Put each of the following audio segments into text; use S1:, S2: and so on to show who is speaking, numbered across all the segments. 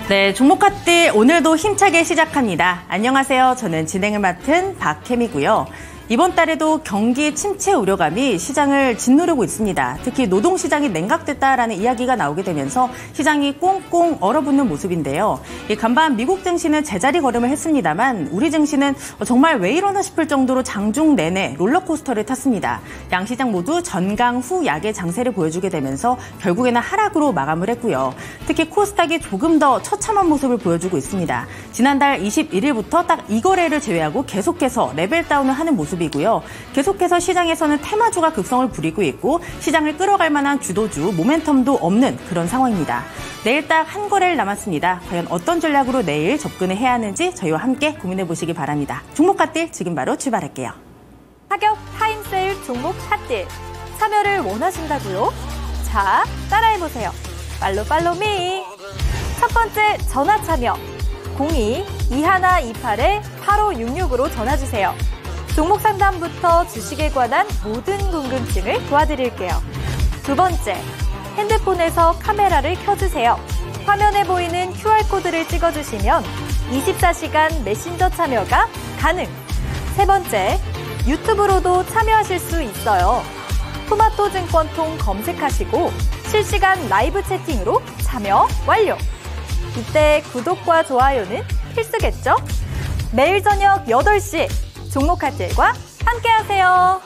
S1: 네, 종목카트 오늘도 힘차게 시작합니다. 안녕하세요. 저는 진행을 맡은 박혜미고요. 이번 달에도 경기 침체 우려감이 시장을 짓누르고 있습니다. 특히 노동시장이 냉각됐다라는 이야기가 나오게 되면서 시장이 꽁꽁 얼어붙는 모습인데요. 간밤 미국 증시는 제자리 걸음을 했습니다만 우리 증시는 정말 왜 이러나 싶을 정도로 장중 내내 롤러코스터를 탔습니다. 양시장 모두 전강 후 약의 장세를 보여주게 되면서 결국에는 하락으로 마감을 했고요. 특히 코스닥이 조금 더 처참한 모습을 보여주고 있습니다. 지난달 21일부터 딱 이 거래를 제외하고 계속해서 레벨 다운을 하는 모습 이고요. 계속해서 시장에서는 테마주가 극성을 부리고 있고 시장을 끌어갈 만한 주도주, 모멘텀도 없는 그런 상황입니다. 내일 딱 한 거래일 남았습니다. 과연 어떤 전략으로 내일 접근을 해야 하는지 저희와 함께 고민해 보시기 바랍니다. 종목 핫딜 지금 바로 출발할게요.
S2: 하격 타임세일 종목 핫딜 참여를 원하신다고요? 자, 따라해보세요. 팔로미. 첫 번째 전화 참여 02-2128-8566으로 전화주세요. 종목 상담부터 주식에 관한 모든 궁금증을 도와드릴게요. 두 번째, 핸드폰에서 카메라를 켜주세요. 화면에 보이는 QR코드를 찍어주시면 24시간 메신저 참여가 가능. 세 번째, 유튜브로도 참여하실 수 있어요. 토마토증권통 검색하시고 실시간 라이브 채팅으로 참여 완료. 이때 구독과 좋아요는 필수겠죠? 매일 저녁 8시 종목 핫딜과 함께하세요.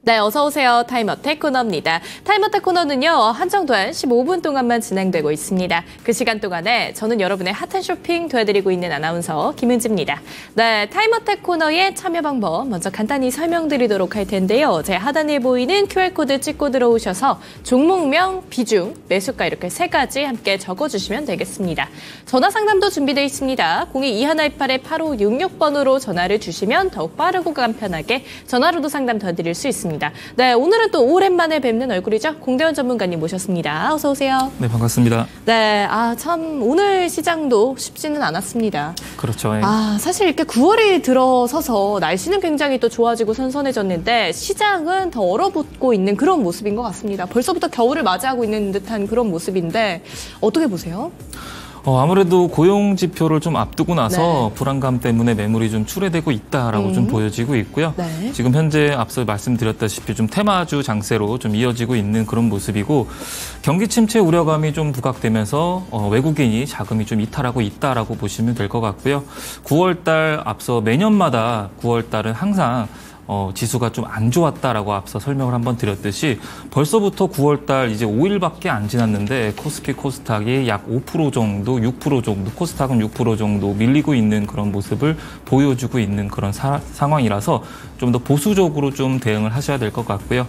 S3: 네, 어서 오세요. 타임어택 코너입니다. 타임어택 코너는요, 한정된 15분 동안만 진행되고 있습니다. 그 시간 동안에 저는 여러분의 핫한 쇼핑 도와드리고 있는 아나운서 김은지입니다. 네, 타임어택 코너의 참여 방법 먼저 간단히 설명드리도록 할 텐데요. 제 하단에 보이는 QR코드 찍고 들어오셔서 종목명, 비중, 매수가 이렇게 세 가지 함께 적어주시면 되겠습니다. 전화 상담도 준비되어 있습니다. 02-2128-8566번으로 전화를 주시면 더욱 빠르고 간편하게 전화로도 상담 도와드릴 수 있습니다. 네, 오늘은 또 오랜만에 뵙는 얼굴이죠. 공대원 전문가님 모셨습니다. 어서 오세요.
S4: 네, 반갑습니다.
S3: 네, 참 오늘 시장도 쉽지는 않았습니다.
S4: 그렇죠. 예.
S3: 사실 이렇게 9월이 들어서서 날씨는 굉장히 또 좋아지고 선선해졌는데 시장은 더 얼어붙고 있는 그런 모습인 것 같습니다. 벌써부터 겨울을 맞이하고 있는 듯한 그런 모습인데 어떻게 보세요?
S4: 아무래도 고용 지표를 좀 앞두고 나서
S3: 네.
S4: 불안감 때문에 매물이 좀 출회되고 있다라고 좀 보여지고 있고요.
S3: 네.
S4: 지금 현재 앞서 말씀드렸다시피 좀 테마주 장세로 좀 이어지고 있는 그런 모습이고 경기 침체 우려감이 좀 부각되면서 외국인이 자금이 좀 이탈하고 있다라고 보시면 될 것 같고요. 9월달 앞서 매년마다 9월달은 항상 지수가 좀 안 좋았다라고 앞서 설명을 한번 드렸듯이 벌써부터 9월달 이제 5일밖에 안 지났는데 코스피 코스닥이 약 5% 정도, 6% 정도, 코스닥은 6% 정도 밀리고 있는 그런 모습을 보여주고 있는 그런 상황이라서 좀 더 보수적으로 좀 대응을 하셔야 될 것 같고요.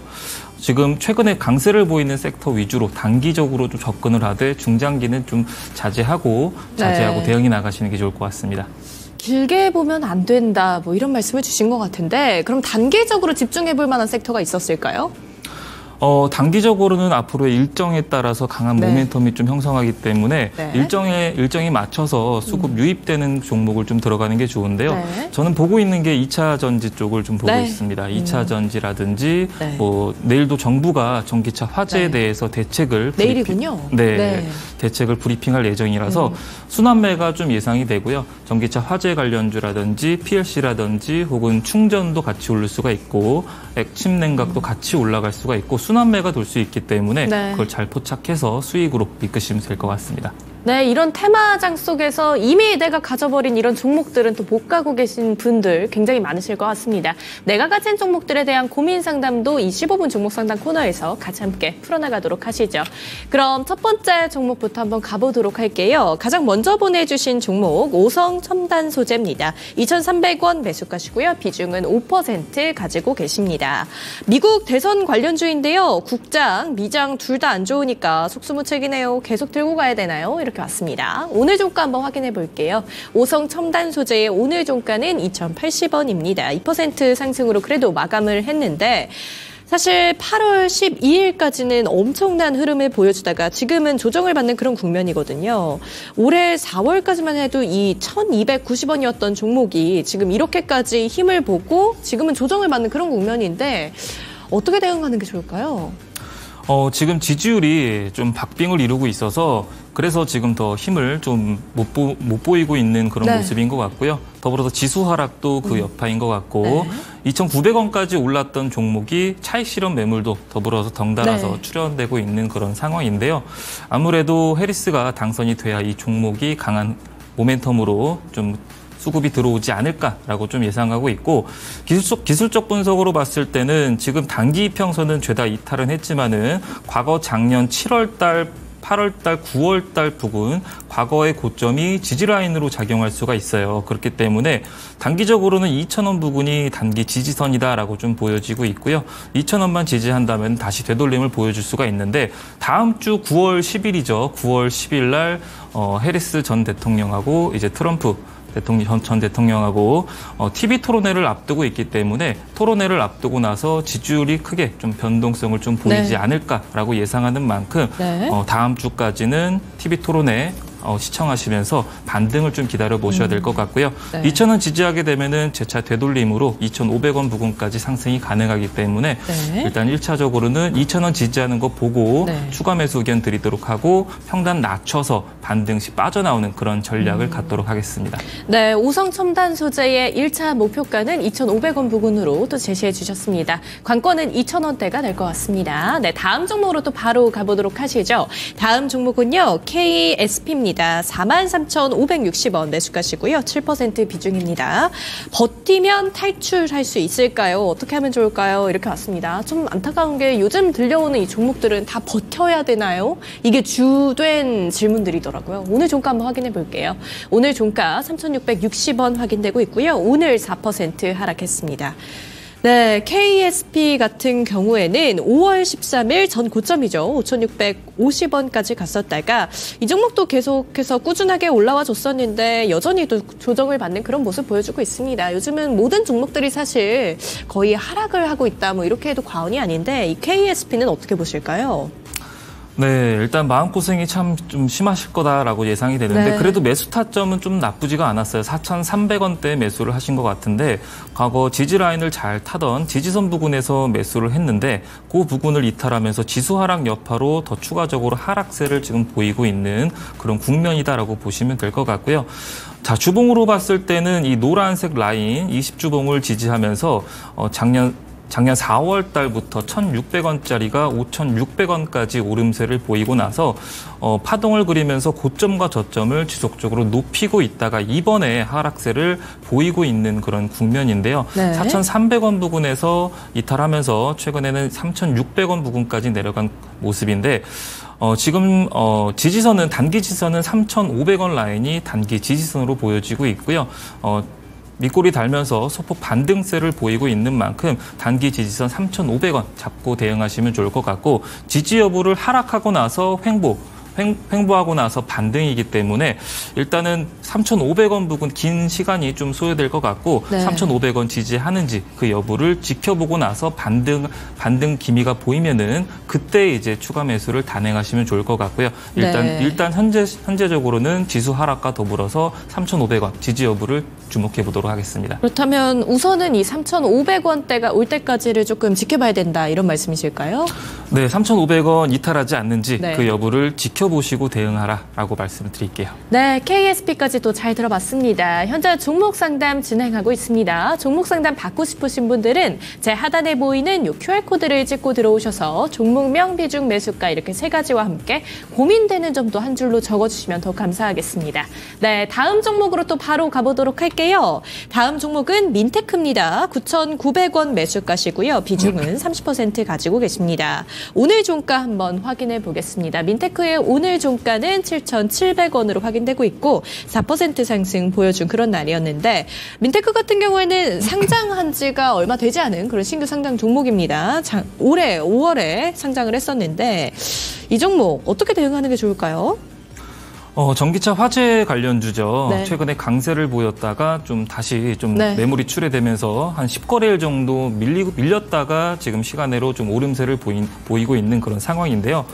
S4: 지금 최근에 강세를 보이는 섹터 위주로 단기적으로 좀 접근을 하되 중장기는 좀 자제하고
S3: 네.
S4: 대응해 나가시는 게 좋을 것 같습니다.
S3: 길게 보면 안 된다, 뭐 이런 말씀을 주신 것 같은데 그럼 단기적으로 집중해 볼 만한 섹터가 있었을까요?
S4: 단기적으로는 앞으로의 일정에 따라서 강한
S3: 네.
S4: 모멘텀이 좀 형성하기 때문에
S3: 네.
S4: 일정에 맞춰서 수급 유입되는 종목을 좀 들어가는 게 좋은데요.
S3: 네.
S4: 저는 보고 있는 게 2차 전지 쪽을 좀 보고
S3: 네.
S4: 있습니다. 2차 전지라든지
S3: 네.
S4: 뭐 내일도 정부가 전기차 화재에
S3: 네.
S4: 대해서 대책을
S3: 내일이군요.
S4: 네. 대책을 브리핑할 예정이라서 순환매가 좀 예상이 되고요. 전기차 화재 관련주라든지 PLC라든지 혹은 충전도 같이 오를 수가 있고 액침 냉각도 같이 올라갈 수가 있고 순환매가 돌 수 있기 때문에
S3: 네.
S4: 그걸 잘 포착해서 수익으로 이끄시면 될 것 같습니다.
S3: 네, 이런 테마장 속에서 이미 내가 가져버린 이런 종목들은 또 못 가고 계신 분들 굉장히 많으실 것 같습니다. 내가 가진 종목들에 대한 고민 상담도 이 15분 종목 상담 코너에서 같이 함께 풀어나가도록 하시죠. 그럼 첫 번째 종목부터 한번 가보도록 할게요. 가장 먼저 보내주신 종목 오성 첨단 소재입니다. 2,300원 매수가시고요. 비중은 5% 가지고 계십니다. 미국 대선 관련주인데요. 국장, 미장 둘 다 안 좋으니까 속수무책이네요. 계속 들고 가야 되나요? 이렇게 왔습니다. 오늘 종가 한번 확인해 볼게요. 오성 첨단 소재의 오늘 종가는 2,080원입니다. 2% 상승으로 그래도 마감을 했는데 사실 8월 12일까지는 엄청난 흐름을 보여주다가 지금은 조정을 받는 그런 국면이거든요. 올해 4월까지만 해도 이 1,290원이었던 종목이 지금 이렇게까지 힘을 보고 지금은 조정을 받는 그런 국면인데 어떻게 대응하는 게 좋을까요?
S4: 지금 지지율이 좀 박빙을 이루고 있어서 그래서 지금 더 힘을 좀 못 보이고 있는 그런
S3: 네.
S4: 모습인 것 같고요. 더불어서 지수 하락도 그 여파인 것 같고 2,900원까지 올랐던 종목이 차익 실현 매물도 더불어서 덩달아서 출현되고 있는 그런 상황인데요. 아무래도 해리스가 당선이 돼야 이 종목이 강한 모멘텀으로 좀 수급이 들어오지 않을까라고 좀 예상하고 있고 기술적 분석으로 봤을 때는 지금 단기 이평선은 죄다 이탈은 했지만은 과거 작년 7월 달 8월 달, 9월 달 부근 과거의 고점이 지지라인으로 작용할 수가 있어요. 그렇기 때문에 단기적으로는 2,000원 부근이 단기 지지선이다라고 좀 보여지고 있고요. 2,000원만 지지한다면 다시 되돌림을 보여줄 수가 있는데 다음 주 9월 10일이죠. 9월 10일 날 해리스 전 대통령하고 이제 트럼프 전 대통령하고 TV 토론회를 앞두고 있기 때문에 토론회를 앞두고 나서 지지율이 크게 좀 변동성을 좀 보이지 않을까라고 예상하는 만큼 다음 주까지는 TV 토론회 시청하시면서 반등을 좀 기다려 보셔야 될 것 같고요. 2,000원 지지하게 되면은 재차 되돌림으로 2,500원 부근까지 상승이 가능하기 때문에 일단 1차적으로는 2,000원 지지하는 거 보고 추가 매수 의견 드리도록 하고 평단 낮춰서 반등 시 빠져나오는 그런 전략을 갖도록 하겠습니다.
S3: 네, 오성 첨단 소재의 1차 목표가는 2,500원 부근으로 또 제시해 주셨습니다. 관건은 2,000원대가 될 것 같습니다. 네, 다음 종목으로 또 바로 가보도록 하시죠. 다음 종목은요, KSP입니다. 43,560원 매수가시고요. 7% 비중입니다. 버티면 탈출할 수 있을까요? 어떻게 하면 좋을까요? 이렇게 왔습니다. 좀 안타까운 게 요즘 들려오는 이 종목들은 다 버텨야 되나요? 이게 주된 질문들이더라고요. 오늘 종가 한번 확인해 볼게요. 오늘 종가 3,660원 확인되고 있고요. 오늘 4% 하락했습니다. 네, KSP 같은 경우에는 5월 13일 전 고점이죠. 5,650원까지 갔었다가 이 종목도 계속해서 꾸준하게 올라와 줬었는데 여전히 또 조정을 받는 그런 모습 보여주고 있습니다. 요즘은 모든 종목들이 사실 거의 하락을 하고 있다 뭐 이렇게 해도 과언이 아닌데 이 KSP는 어떻게 보실까요?
S4: 네, 일단 마음고생이 참 좀 심하실 거다라고 예상이 되는데 그래도 매수 타점은 좀 나쁘지가 않았어요. 4,300원대 매수를 하신 것 같은데 과거 지지라인을 잘 타던 지지선 부근에서 매수를 했는데 그 부근을 이탈하면서 지수 하락 여파로 더 추가적으로 하락세를 지금 보이고 있는 그런 국면이다라고 보시면 될 것 같고요. 자, 주봉으로 봤을 때는 이 노란색 라인 20주봉을 지지하면서 작년 4월 달부터 1,600원짜리가 5,600원까지 오름세를 보이고 나서 파동을 그리면서 고점과 저점을 지속적으로 높이고 있다가 이번에 하락세를 보이고 있는 그런 국면인데요. 4,300원 부근에서 이탈하면서 최근에는 3,600원 부근까지 내려간 모습인데 지금 지지선은 단기 지지선은 3,500원 라인이 단기 지지선으로 보여지고 있고요. 밑골이 달면서 소폭 반등세를 보이고 있는 만큼 단기 지지선 3,500원 잡고 대응하시면 좋을 것 같고 지지 여부를 하락하고 나서 횡보하고 나서 반등이기 때문에 일단은 3,500원 부근 긴 시간이 좀 소요될 것 같고 3,500원 지지하는지 그 여부를 지켜보고 나서 반등 기미가 보이면은 그때 이제 추가 매수를 단행하시면 좋을 것 같고요. 일단 현재적으로는 지수 하락과 더불어서 3,500원 지지 여부를 주목해 보도록 하겠습니다.
S3: 그렇다면 우선은 이 3,500원대가 올 때까지를 조금 지켜봐야 된다 이런 말씀이실까요?
S4: 네, 3,500원 이탈하지 않는지 그 여부를 지켜보시고 대응하라라고 말씀을 드릴게요.
S3: 네, KSP까지 또 잘 들어봤습니다. 현재 종목 상담 진행하고 있습니다. 종목 상담 받고 싶으신 분들은 제 하단에 보이는 이 QR코드를 찍고 들어오셔서 종목명, 비중, 매수가 이렇게 세 가지와 함께 고민되는 점도 한 줄로 적어주시면 더 감사하겠습니다. 네, 다음 종목으로 또 바로 가보도록 할게요. 다음 종목은 민테크입니다. 9,900원 매수가시고요. 비중은 30% 가지고 계십니다. 오늘 종가 한번 확인해 보겠습니다. 민테크의 오늘 종가는 7,700원으로 확인되고 있고 4% 상승 보여준 그런 날이었는데 민테크 같은 경우에는 상장한 지가 얼마 되지 않은 그런 신규 상장 종목입니다. 올해 5월에 상장을 했었는데 이 종목 어떻게 대응하는 게 좋을까요?
S4: 전기차 화재 관련주죠. 최근에 강세를 보였다가 다시 매물이 출회되면서 한 10거래일 정도 밀렸다가 지금 시간으로 좀 오름세를 보이고 있는 그런 상황인데요.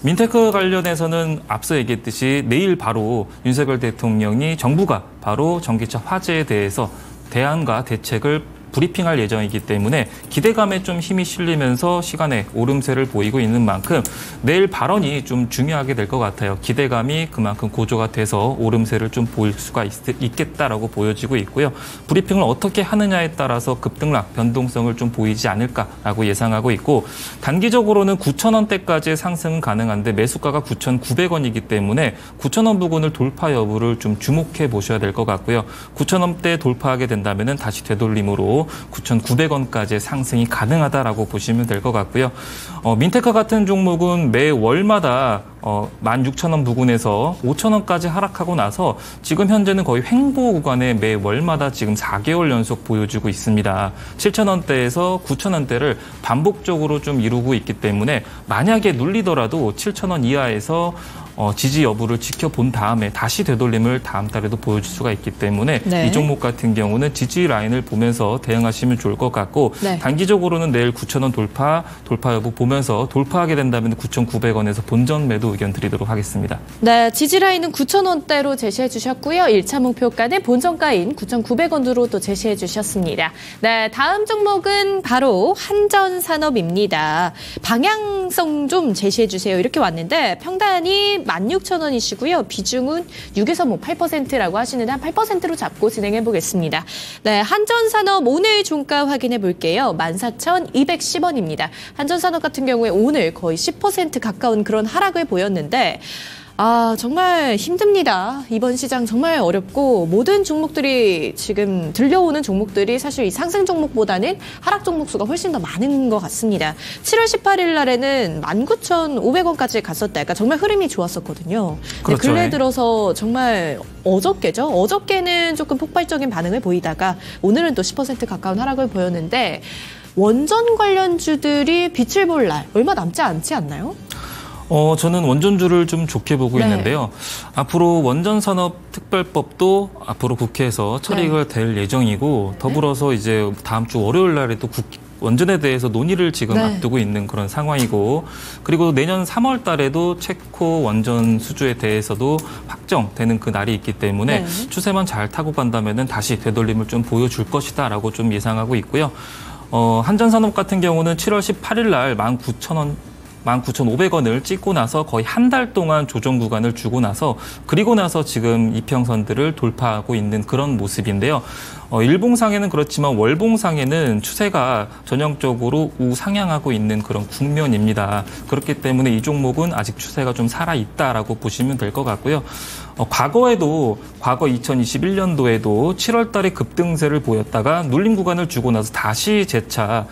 S4: 민테크 관련해서는 앞서 얘기했듯이 내일 바로 윤석열 대통령이 정부가 바로 전기차 화재에 대해서 대안과 대책을 브리핑할 예정이기 때문에 기대감에 좀 힘이 실리면서 시간에 오름세를 보이고 있는 만큼 내일 발언이 좀 중요하게 될 것 같아요. 기대감이 그만큼 고조가 돼서 오름세를 좀 보일 수가 있겠다라고 보여지고 있고요. 브리핑을 어떻게 하느냐에 따라서 급등락, 변동성을 좀 보이지 않을까라고 예상하고 있고 단기적으로는 9,000원대까지의 상승은 가능한데 매수가가 9,900원이기 때문에 9,000원 부근을 돌파 여부를 좀 주목해 보셔야 될 것 같고요. 9,000원대 돌파하게 된다면 다시 되돌림으로 9,900원까지의 상승이 가능하다라고 보시면 될 것 같고요. 민테크 같은 종목은 매 월마다 16,000원 부근에서 5,000원까지 하락하고 나서 지금 현재는 거의 횡보 구간에 매 월마다 지금 4개월 연속 보여주고 있습니다. 7,000원대에서 9,000원대를 반복적으로 좀 이루고 있기 때문에 만약에 눌리더라도 7,000원 이하에서 지지 여부를 지켜본 다음에 다시 되돌림을 다음 달에도 보여줄 수가 있기 때문에
S3: 네.
S4: 이 종목 같은 경우는 지지 라인을 보면서 대응하시면 좋을 것 같고
S3: 네.
S4: 단기적으로는 내일 9,000원 돌파 여부 보면서 돌파하게 된다면 9,900원에서 본전 매도 의견 드리도록 하겠습니다.
S3: 네, 지지라인은 9,000원대로 제시해 주셨고요. 1차 목표가는 본전가인 9,900원으로 또 제시해 주셨습니다. 네, 다음 종목은 바로 한전산업입니다. 방향성 좀 제시해 주세요. 이렇게 왔는데 평단이 16,000원이시고요. 비중은 6에서 8%라고 하시는데 한 8%로 잡고 진행해 보겠습니다. 네, 한전산업 오늘 종가 확인해 볼게요. 14,210원입니다. 한전산업 같은 경우에 오늘 거의 10% 가까운 그런 하락을 보였는데 정말 힘듭니다. 이번 시장 정말 어렵고 모든 종목들이 지금 들려오는 종목들이 사실 이 상승 종목보다는 하락 종목 수가 훨씬 더 많은 것 같습니다. 7월 18일 날에는 19,500원까지 갔었다. 그러니까 정말 흐름이 좋았었거든요.
S4: 그렇죠.
S3: 근래 들어서 정말 어저께죠. 어저께는 조금 폭발적인 반응을 보이다가 오늘은 또 10% 가까운 하락을 보였는데 원전 관련주들이 빛을 볼 날 얼마 남지 않지 않나요?
S4: 저는 원전주를 좀 좋게 보고
S3: 네.
S4: 있는데요. 앞으로 원전산업특별법도 앞으로 국회에서 처리가 될 예정이고 더불어서 이제 다음 주 월요일 날에도 원전에 대해서 논의를 지금 앞두고 있는 그런 상황이고 그리고 내년 3월 달에도 체코 원전 수주에 대해서도 확정되는 그 날이 있기 때문에 추세만 잘 타고 간다면은 다시 되돌림을 좀 보여줄 것이다라고 좀 예상하고 있고요. 한전산업 같은 경우는 7월 18일 날 19,500원을 찍고 나서 거의 한 달 동안 조정 구간을 주고 나서 그리고 나서 지금 이평선들을 돌파하고 있는 그런 모습인데요. 일봉상에는 그렇지만 월봉상에는 추세가 전형적으로 우상향하고 있는 그런 국면입니다. 그렇기 때문에 이 종목은 아직 추세가 좀 살아있다라고 보시면 될 것 같고요. 과거 2021년도에도 7월 달에 급등세를 보였다가 눌림 구간을 주고 나서 다시 재차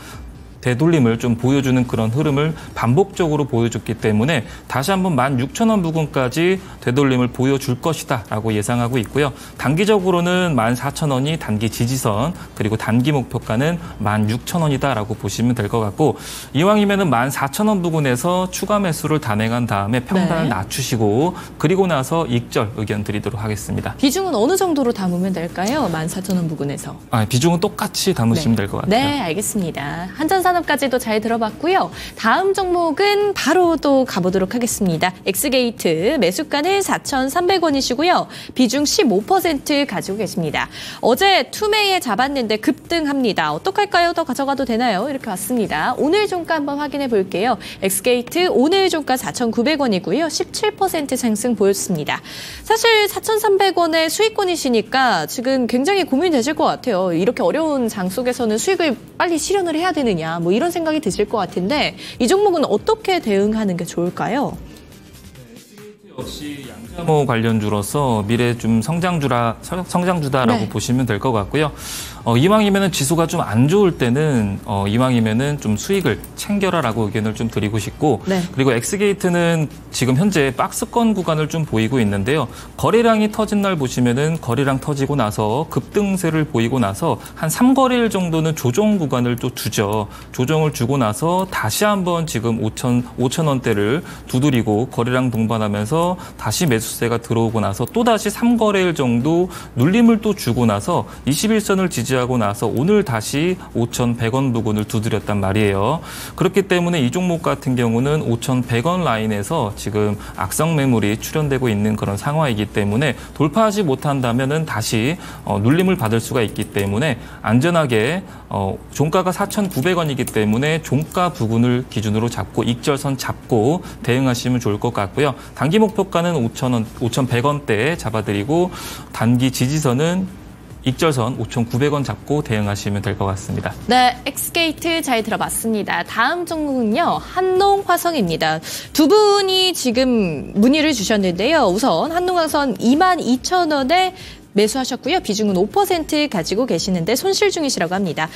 S4: 되돌림을 좀 보여주는 그런 흐름을 반복적으로 보여줬기 때문에 다시 한번 16,000원 부근까지 되돌림을 보여줄 것이다라고 예상하고 있고요. 단기적으로는 14,000원이 단기 지지선 그리고 단기 목표가는 16,000원이다라고 보시면 될 것 같고 이왕이면은 14,000원 부근에서 추가 매수를 단행한 다음에 평단을 낮추시고 그리고 나서 익절 의견 드리도록 하겠습니다.
S3: 비중은 어느 정도로 담으면 될까요? 14,000원 부근에서.
S4: 비중은 똑같이 담으시면 될 것 같아요.
S3: 네, 알겠습니다. 한전산업까지도 잘 들어봤고요. 다음 종목은 바로 또 가보도록 하겠습니다. 엑스게이트 매수가는 4,300원이시고요. 비중 15% 가지고 계십니다. 어제 투매에 잡았는데 급등합니다. 어떡할까요? 더 가져가도 되나요? 이렇게 왔습니다. 오늘 종가 한번 확인해 볼게요. 엑스게이트 오늘 종가 4,900원이고요. 17% 상승 보였습니다. 사실 4,300원의 수익권이시니까 지금 굉장히 고민되실 것 같아요. 이렇게 어려운 장 속에서는 수익을 빨리 실현을 해야 되느냐 뭐 이런 생각이 드실 것 같은데 이 종목은 어떻게 대응하는 게 좋을까요?
S4: 역시 양자모 관련주로서 미래 좀 성장주다라고 보시면 될 것 같고요. 이왕이면은 지수가 좀 안 좋을 때는 이왕이면은 좀 수익을 챙겨라라고 의견을 좀 드리고 싶고 그리고 엑스게이트는 지금 현재 박스권 구간을 좀 보이고 있는데요. 거래량이 터진 날 보시면은 거래량 터지고 나서 급등세를 보이고 나서 한 3거래일 정도는 조정 구간을 또 두죠. 조정을 주고 나서 다시 한번 지금 5,000원대를 두드리고 거래량 동반하면서 다시 매수 매수세가 들어오고 나서 또다시 3거래일 정도 눌림을 또 주고 나서 21선을 지지하고 나서 오늘 다시 5,100원 부근을 두드렸단 말이에요. 그렇기 때문에 이 종목 같은 경우는 5,100원 라인에서 지금 악성 매물이 출현되고 있는 그런 상황이기 때문에 돌파하지 못한다면은 다시 눌림을 받을 수가 있기 때문에 안전하게 종가가 4,900원이기 때문에 종가 부근을 기준으로 잡고 익절선 잡고 대응하시면 좋을 것 같고요. 단기 목표가는 5,000원, 5,100원대에 잡아드리고 단기 지지선은 익절선 5,900원 잡고 대응하시면 될 것 같습니다.
S3: 네, 엑스게이트 잘 들어봤습니다. 다음 종목은요, 한농화성입니다. 두 분이 지금 문의를 주셨는데요. 우선 한농화성 22,000원에 매수하셨고요. 비중은 5% 가지고 계시는데 손실 중이시라고 합니다.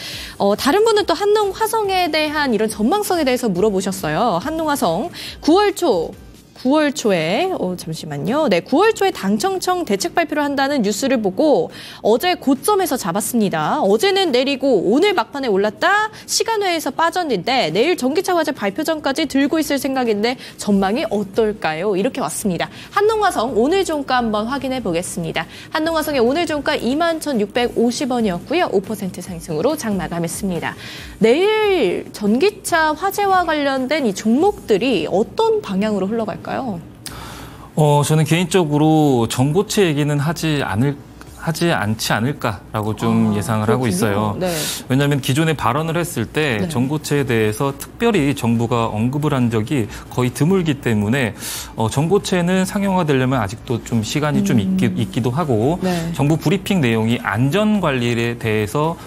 S3: 다른 분은 또 한농화성에 대한 이런 전망성에 대해서 물어보셨어요. 한농화성 9월 초에 잠시만요. 네, 9월 초에 당청청 대책 발표를 한다는 뉴스를 보고 어제 고점에서 잡았습니다. 어제는 내리고 오늘 막판에 올랐다 시간외에서 빠졌는데 내일 전기차 화재 발표 전까지 들고 있을 생각인데 전망이 어떨까요? 이렇게 왔습니다. 한농화성 오늘 종가 한번 확인해 보겠습니다. 한농화성의 오늘 종가 21,650원이었고요. 5% 상승으로 장 마감했습니다. 내일 전기차 화재와 관련된 이 종목들이 어떤 방향으로 흘러갈까요?
S4: 저는 개인적으로 전고체 얘기는 하지 않지 않을까라고 좀 예상을
S3: 그렇군요.
S4: 하고 있어요.
S3: 네.
S4: 왜냐하면 기존에 발언을 했을 때
S3: 네.
S4: 전고체에 대해서 특별히 정부가 언급을 한 적이 거의 드물기 때문에 전고체는 상용화되려면 아직도 좀 시간이 좀 있기도 하고
S3: 네.
S4: 정부 브리핑 내용이 안전관리에 대해서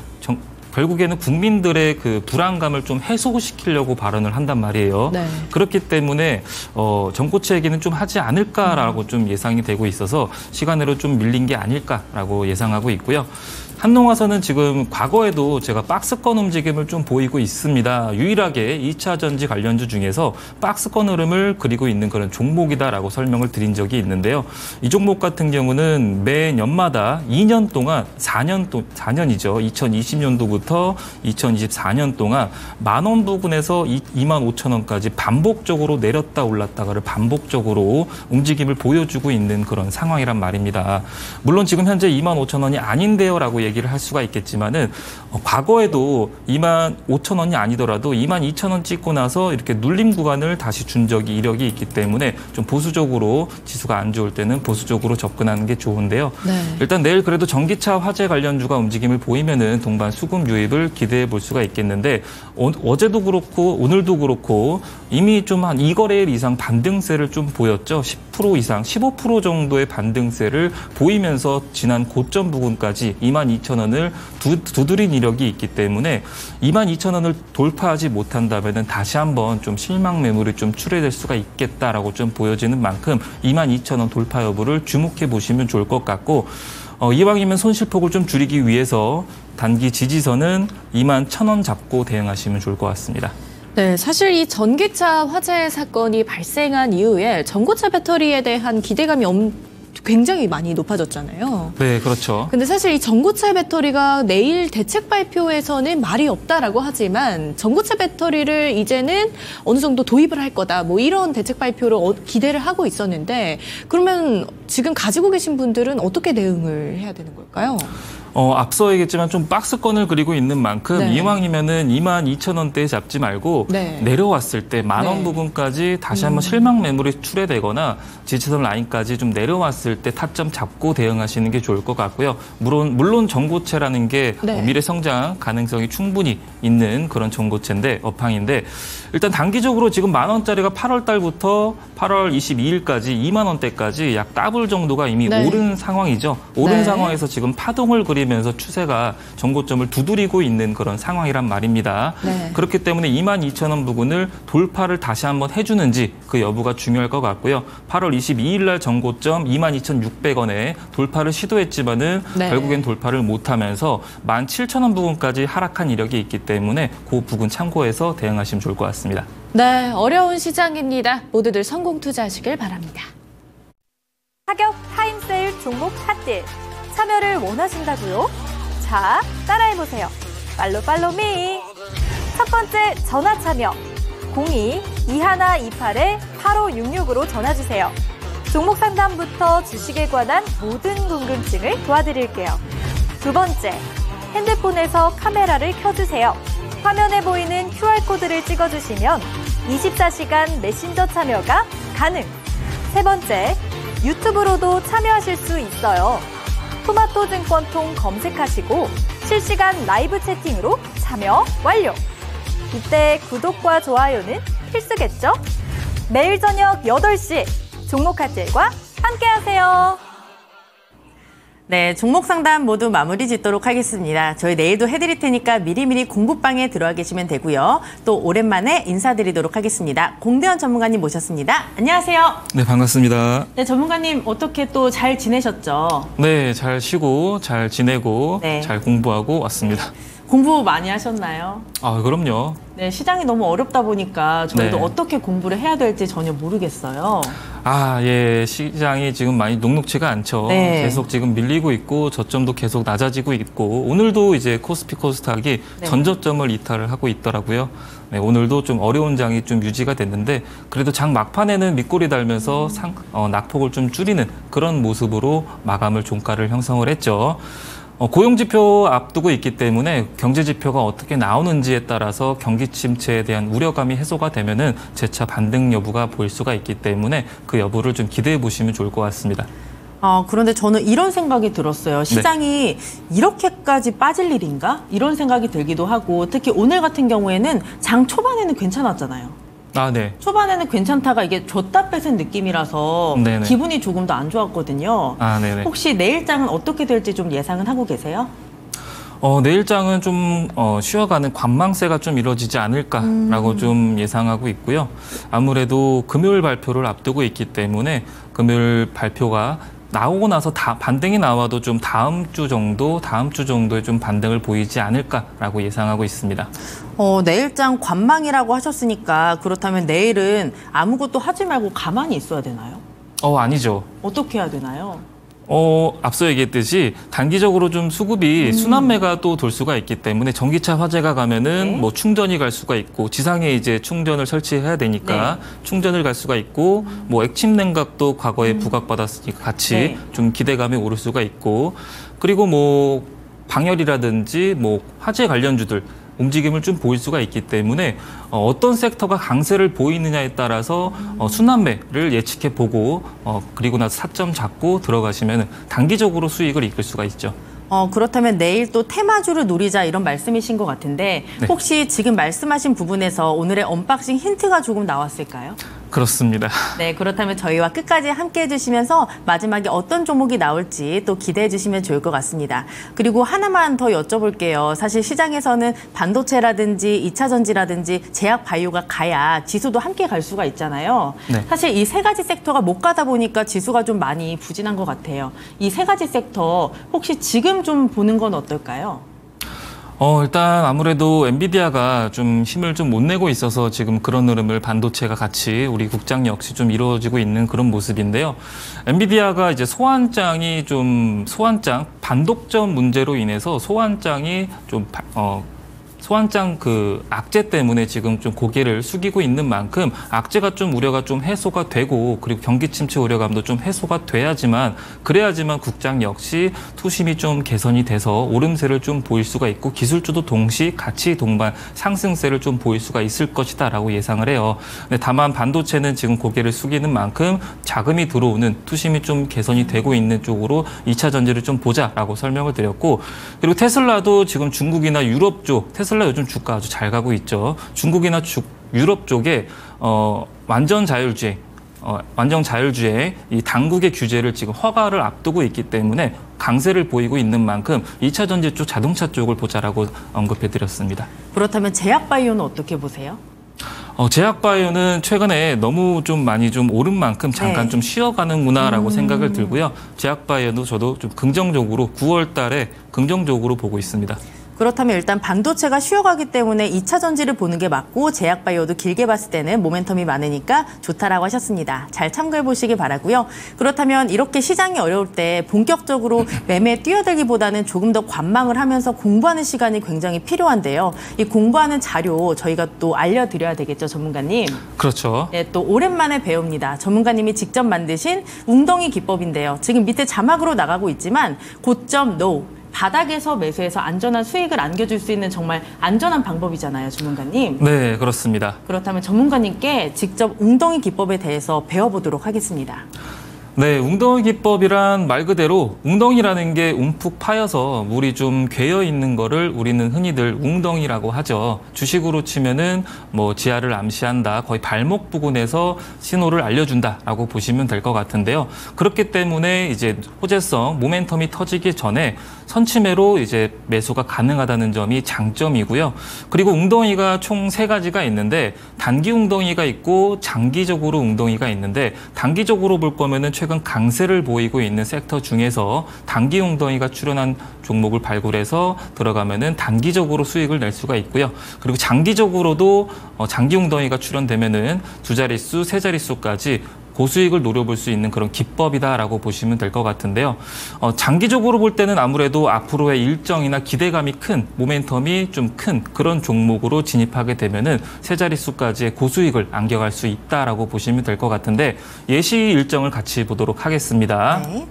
S4: 결국에는 국민들의 그 불안감을 좀 해소시키려고 발언을 한단 말이에요.
S3: 네.
S4: 그렇기 때문에 전고체 얘기는 좀 하지 않을까라고 좀 예상이 되고 있어서 시간으로 좀 밀린 게 아닐까라고 예상하고 있고요. 한농화선은 지금 과거에도 제가 박스권 움직임을 좀 보이고 있습니다. 유일하게 2차 전지 관련주 중에서 박스권 흐름을 그리고 있는 그런 종목이다라고 설명을 드린 적이 있는데요. 이 종목 같은 경우는 매 연마다 2년 동안 4년이죠. 2020년도부터 2024년 동안 10,000원 부근에서 25,000원까지 반복적으로 내렸다 올랐다가를 반복적으로 움직임을 보여주고 있는 그런 상황이란 말입니다. 물론 지금 현재 25,000원이 아닌데요라고 얘기를 할 수가 있겠지만은 과거에도 25,000원이 아니더라도 22,000원 찍고 나서 이렇게 눌림 구간을 다시 준 적이 이력이 있기 때문에 좀 보수적으로 지수가 안 좋을 때는 보수적으로 접근하는 게 좋은데요.
S3: 네.
S4: 일단 내일 그래도 전기차 화재 관련주가 움직임을 보이면은 동반 수급 유입을 기대해 볼 수가 있겠는데 어제도 그렇고 오늘도 그렇고 이미 좀 한 2거래일 이상 반등세를 좀 보였죠. 10% 이상, 15% 정도의 반등세를 보이면서 지난 고점 부근까지 22,000원을 두드린 이력이 있기 때문에 22,000원을 돌파하지 못한다면은 다시 한번 좀 실망 매물이 좀 출회될 수가 있겠다라고 좀 보여지는 만큼 22,000원 돌파 여부를 주목해 보시면 좋을 것 같고 이왕이면 손실폭을 좀 줄이기 위해서 단기 지지선은 21,000원 잡고 대응하시면 좋을 것 같습니다.
S3: 네, 사실 이 전기차 화재 사건이 발생한 이후에 전고체 배터리에 대한 기대감이 굉장히 많이 높아졌잖아요.
S4: 네, 그렇죠.
S3: 근데 사실 이 전고체 배터리가 내일 대책 발표에서는 말이 없다라고 하지만 전고체 배터리를 이제는 어느 정도 도입을 할 거다. 뭐 이런 대책 발표를 기대를 하고 있었는데 그러면 지금 가지고 계신 분들은 어떻게 대응을 해야 되는 걸까요?
S4: 앞서 얘기했지만 좀 박스권을 그리고 있는 만큼
S3: 네.
S4: 이왕이면은 22,000원대에 잡지 말고
S3: 네.
S4: 내려왔을 때 10,000원
S3: 네.
S4: 부근까지 다시 한번 실망 매물이 출회되거나 지지선 라인까지 좀 내려왔을 때 타점 잡고 대응하시는 게 좋을 것 같고요. 물론 전고체라는 게
S3: 네.
S4: 미래 성장 가능성이 충분히 있는 그런 전고체인데 업황인데 일단 단기적으로 지금 10,000원짜리가 8월 달부터 8월 22일까지 20,000원대까지 약 더블 정도가 이미
S3: 네.
S4: 오른 상황이죠. 오른
S3: 네.
S4: 상황에서 지금 파동을 그리면서 추세가 전고점을 두드리고 있는 그런 상황이란 말입니다.
S3: 네.
S4: 그렇기 때문에 22,000원 부근을 돌파를 다시 한번 해주는지 그 여부가 중요할 것 같고요. 8월 22일 날 전고점 22,600원에 돌파를 시도했지만은
S3: 네.
S4: 결국엔 돌파를 못하면서 17,000원 부근까지 하락한 이력이 있기 때문에 그 부근 참고해서 대응하시면 좋을 것 같습니다.
S3: 네, 어려운 시장입니다. 모두들 성공 투자하시길 바랍니다.
S2: 타격 타임세일 종목 핫딜 참여를 원하신다고요? 자, 따라해보세요. 팔로미. 첫 번째 전화 참여 02-2128-8566으로 전화주세요. 종목 상담부터 주식에 관한 모든 궁금증을 도와드릴게요. 두 번째, 핸드폰에서 카메라를 켜주세요. 화면에 보이는 QR코드를 찍어주시면 24시간 메신저 참여가 가능. 세 번째, 유튜브로도 참여하실 수 있어요. 토마토 증권통 검색하시고 실시간 라이브 채팅으로 참여 완료. 이때 구독과 좋아요는 필수겠죠? 매일 저녁 8시 종목 핫딜과 함께하세요.
S1: 네, 종목 상담 모두 마무리 짓도록 하겠습니다. 저희 내일도 해드릴 테니까 미리미리 공부방에 들어와 계시면 되고요. 또 오랜만에 인사드리도록 하겠습니다. 공대원 전문가님 모셨습니다. 안녕하세요.
S4: 네, 반갑습니다.
S1: 네, 전문가님 어떻게 또 잘 지내셨죠?
S4: 네, 잘 쉬고 잘 지내고
S1: 네.
S4: 잘 공부하고 왔습니다.
S1: 공부 많이 하셨나요?
S4: 아, 그럼요.
S1: 네, 시장이 너무 어렵다 보니까 저희도
S4: 네.
S1: 어떻게 공부를 해야 될지 전혀 모르겠어요.
S4: 아, 예, 시장이 지금 많이 녹록치가 않죠.
S1: 네.
S4: 계속 지금 밀리고 있고 저점도 계속 낮아지고 있고 오늘도 이제 코스피 코스닥이
S1: 네.
S4: 전저점을 이탈을 하고 있더라고요. 네, 오늘도 좀 어려운 장이 좀 유지가 됐는데 그래도 장 막판에는 밑골이 달면서 낙폭을 좀 줄이는 그런 모습으로 마감을 종가를 형성을 했죠. 고용지표 앞두고 있기 때문에 경제지표가 어떻게 나오는지에 따라서 경기 침체에 대한 우려감이 해소가 되면은 재차 반등 여부가 보일 수가 있기 때문에 그 여부를 좀 기대해 보시면 좋을 것 같습니다.
S1: 그런데 저는 이런 생각이 들었어요. 시장이 이렇게까지 빠질 일인가? 이런 생각이 들기도 하고 특히 오늘 같은 경우에는 장 초반에는 괜찮았잖아요.
S4: 아, 네.
S1: 초반에는 괜찮다가 이게 줬다 뺏은 느낌이라서
S4: 네네.
S1: 기분이 조금 더 안 좋았거든요.
S4: 아, 네네.
S1: 혹시 내일장은 어떻게 될지 좀 예상은 하고 계세요?
S4: 내일장은 좀 쉬어가는 관망세가 좀 이루어지지 않을까라고 좀 예상하고 있고요. 아무래도 금요일 발표를 앞두고 있기 때문에 금요일 발표가 나오고 나서 반등이 나와도 좀 다음 주 정도에 좀 반등을 보이지 않을까라고 예상하고 있습니다.
S1: 내일장 관망이라고 하셨으니까 그렇다면 내일은 아무것도 하지 말고 가만히 있어야 되나요?
S4: 아니죠.
S1: 어떻게 해야 되나요?
S4: 앞서 얘기했듯이 단기적으로 좀 수급이 순환매가 또 돌 수가 있기 때문에 전기차 화재가 가면은
S1: 네.
S4: 뭐 충전이 갈 수가 있고 지상에 이제 충전을 설치해야 되니까 충전을 갈 수가 있고 뭐 액침 냉각도 과거에 부각받았으니까 같이
S1: 네.
S4: 좀 기대감이 오를 수가 있고 그리고 뭐 방열이라든지 뭐 화재 관련주들 움직임을 좀 보일 수가 있기 때문에 어떤 섹터가 강세를 보이느냐에 따라서 순환매를 예측해 보고 그리고 나서 타점 잡고 들어가시면 단기적으로 수익을 이끌 수가 있죠.
S1: 그렇다면 내일 또 테마주를 노리자 이런 말씀이신 것 같은데
S4: 네.
S1: 혹시 지금 말씀하신 부분에서 오늘의 언박싱 힌트가 조금 나왔을까요?
S4: 그렇습니다.
S1: 네, 그렇다면 저희와 끝까지 함께해 주시면서 마지막에 어떤 종목이 나올지 또 기대해 주시면 좋을 것 같습니다. 그리고 하나만 더 여쭤볼게요. 사실 시장에서는 반도체라든지 2차 전지라든지 제약 바이오가 가야 지수도 함께 갈 수가 있잖아요.
S4: 네.
S1: 사실 이 세 가지 섹터가 못 가다 보니까 지수가 좀 많이 부진한 것 같아요. 이 세 가지 섹터 혹시 지금 좀 보는 건 어떨까요?
S4: 일단 아무래도 엔비디아가 좀 힘을 좀 못 내고 있어서 지금 그런 흐름을 반도체가 같이 우리 국장 역시 좀 이루어지고 있는 그런 모습인데요. 엔비디아가 이제 반독점 문제로 인해서 소환장이 좀 소환장 그 악재 때문에 지금 좀 고개를 숙이고 있는 만큼 악재가 좀 우려가 좀 해소가 되고 그리고 경기 침체 우려감도 좀 해소가 그래야지만 국장 역시 투심이 좀 개선이 돼서 오름세를 좀 보일 수가 있고 기술주도 동시 같이 동반 상승세를 좀 보일 수가 있을 것이다라고 예상을 해요. 근데 다만 반도체는 지금 고개를 숙이는 만큼 자금이 들어오는 투심이 좀 개선이 되고 있는 쪽으로 2차 전지를 좀 보자라고 설명을 드렸고 그리고 테슬라도 지금 중국이나 유럽 쪽 테슬라 요즘 주가 아주 잘 가고 있죠. 중국이나 유럽 쪽에 완전 자율주행 이 당국의 규제를 지금 허가를 앞두고 있기 때문에 강세를 보이고 있는 만큼 2차 전지 쪽 자동차 쪽을 보자라고 언급해 드렸습니다.
S1: 그렇다면 제약바이오는 어떻게 보세요?
S4: 제약바이오는 최근에 너무 좀 많이 좀 오른 만큼 잠깐 좀 쉬어가는구나라고 생각을 들고요. 제약바이오도 저도 좀 긍정적으로 9월 달에 긍정적으로 보고 있습니다.
S1: 그렇다면 일단 반도체가 쉬어가기 때문에 2차 전지를 보는 게 맞고 제약바이오도 길게 봤을 때는 모멘텀이 많으니까 좋다라고 하셨습니다. 잘 참고해 보시기 바라고요. 그렇다면 이렇게 시장이 어려울 때 본격적으로 매매에 뛰어들기보다는 조금 더 관망을 하면서 공부하는 시간이 굉장히 필요한데요. 이 공부하는 자료 저희가 또 알려드려야 되겠죠, 전문가님?
S4: 그렇죠.
S1: 네, 또 오랜만에 배웁니다. 전문가님이 직접 만드신 웅덩이 기법인데요. 지금 밑에 자막으로 나가고 있지만 고점 NO, 바닥에서 매수해서 안전한 수익을 안겨줄 수 있는 정말 안전한 방법이잖아요, 전문가님.
S4: 네, 그렇습니다.
S1: 그렇다면 전문가님께 직접 웅덩이 기법에 대해서 배워보도록 하겠습니다.
S4: 네, 웅덩이 기법이란 말 그대로 웅덩이라는 게 움푹 파여서 물이 좀 괴어 있는 거를 우리는 흔히들 웅덩이라고 하죠. 주식으로 치면은 뭐 지하를 암시한다, 거의 발목 부근에서 신호를 알려준다라고 보시면 될 것 같은데요. 그렇기 때문에 이제 호재성, 모멘텀이 터지기 전에 선취매로 이제 매수가 가능하다는 점이 장점이고요. 그리고 웅덩이가 총 3가지가 있는데 단기 웅덩이가 있고 장기적으로 웅덩이가 있는데 단기적으로 볼 거면은 최근 강세를 보이고 있는 섹터 중에서 단기 웅덩이가 출현한 종목을 발굴해서 들어가면은 단기적으로 수익을 낼 수가 있고요. 그리고 장기적으로도 장기 웅덩이가 출현되면은 2자릿수, 3자릿수까지 고수익을 노려볼 수 있는 그런 기법이다라고 보시면 될 것 같은데요. 장기적으로 볼 때는 아무래도 앞으로의 일정이나 기대감이 큰, 모멘텀이 좀 큰 그런 종목으로 진입하게 되면은 3자릿수까지의 고수익을 안겨갈 수 있다라고 보시면 될 것 같은데 예시 일정을 같이 보도록 하겠습니다.
S1: 네.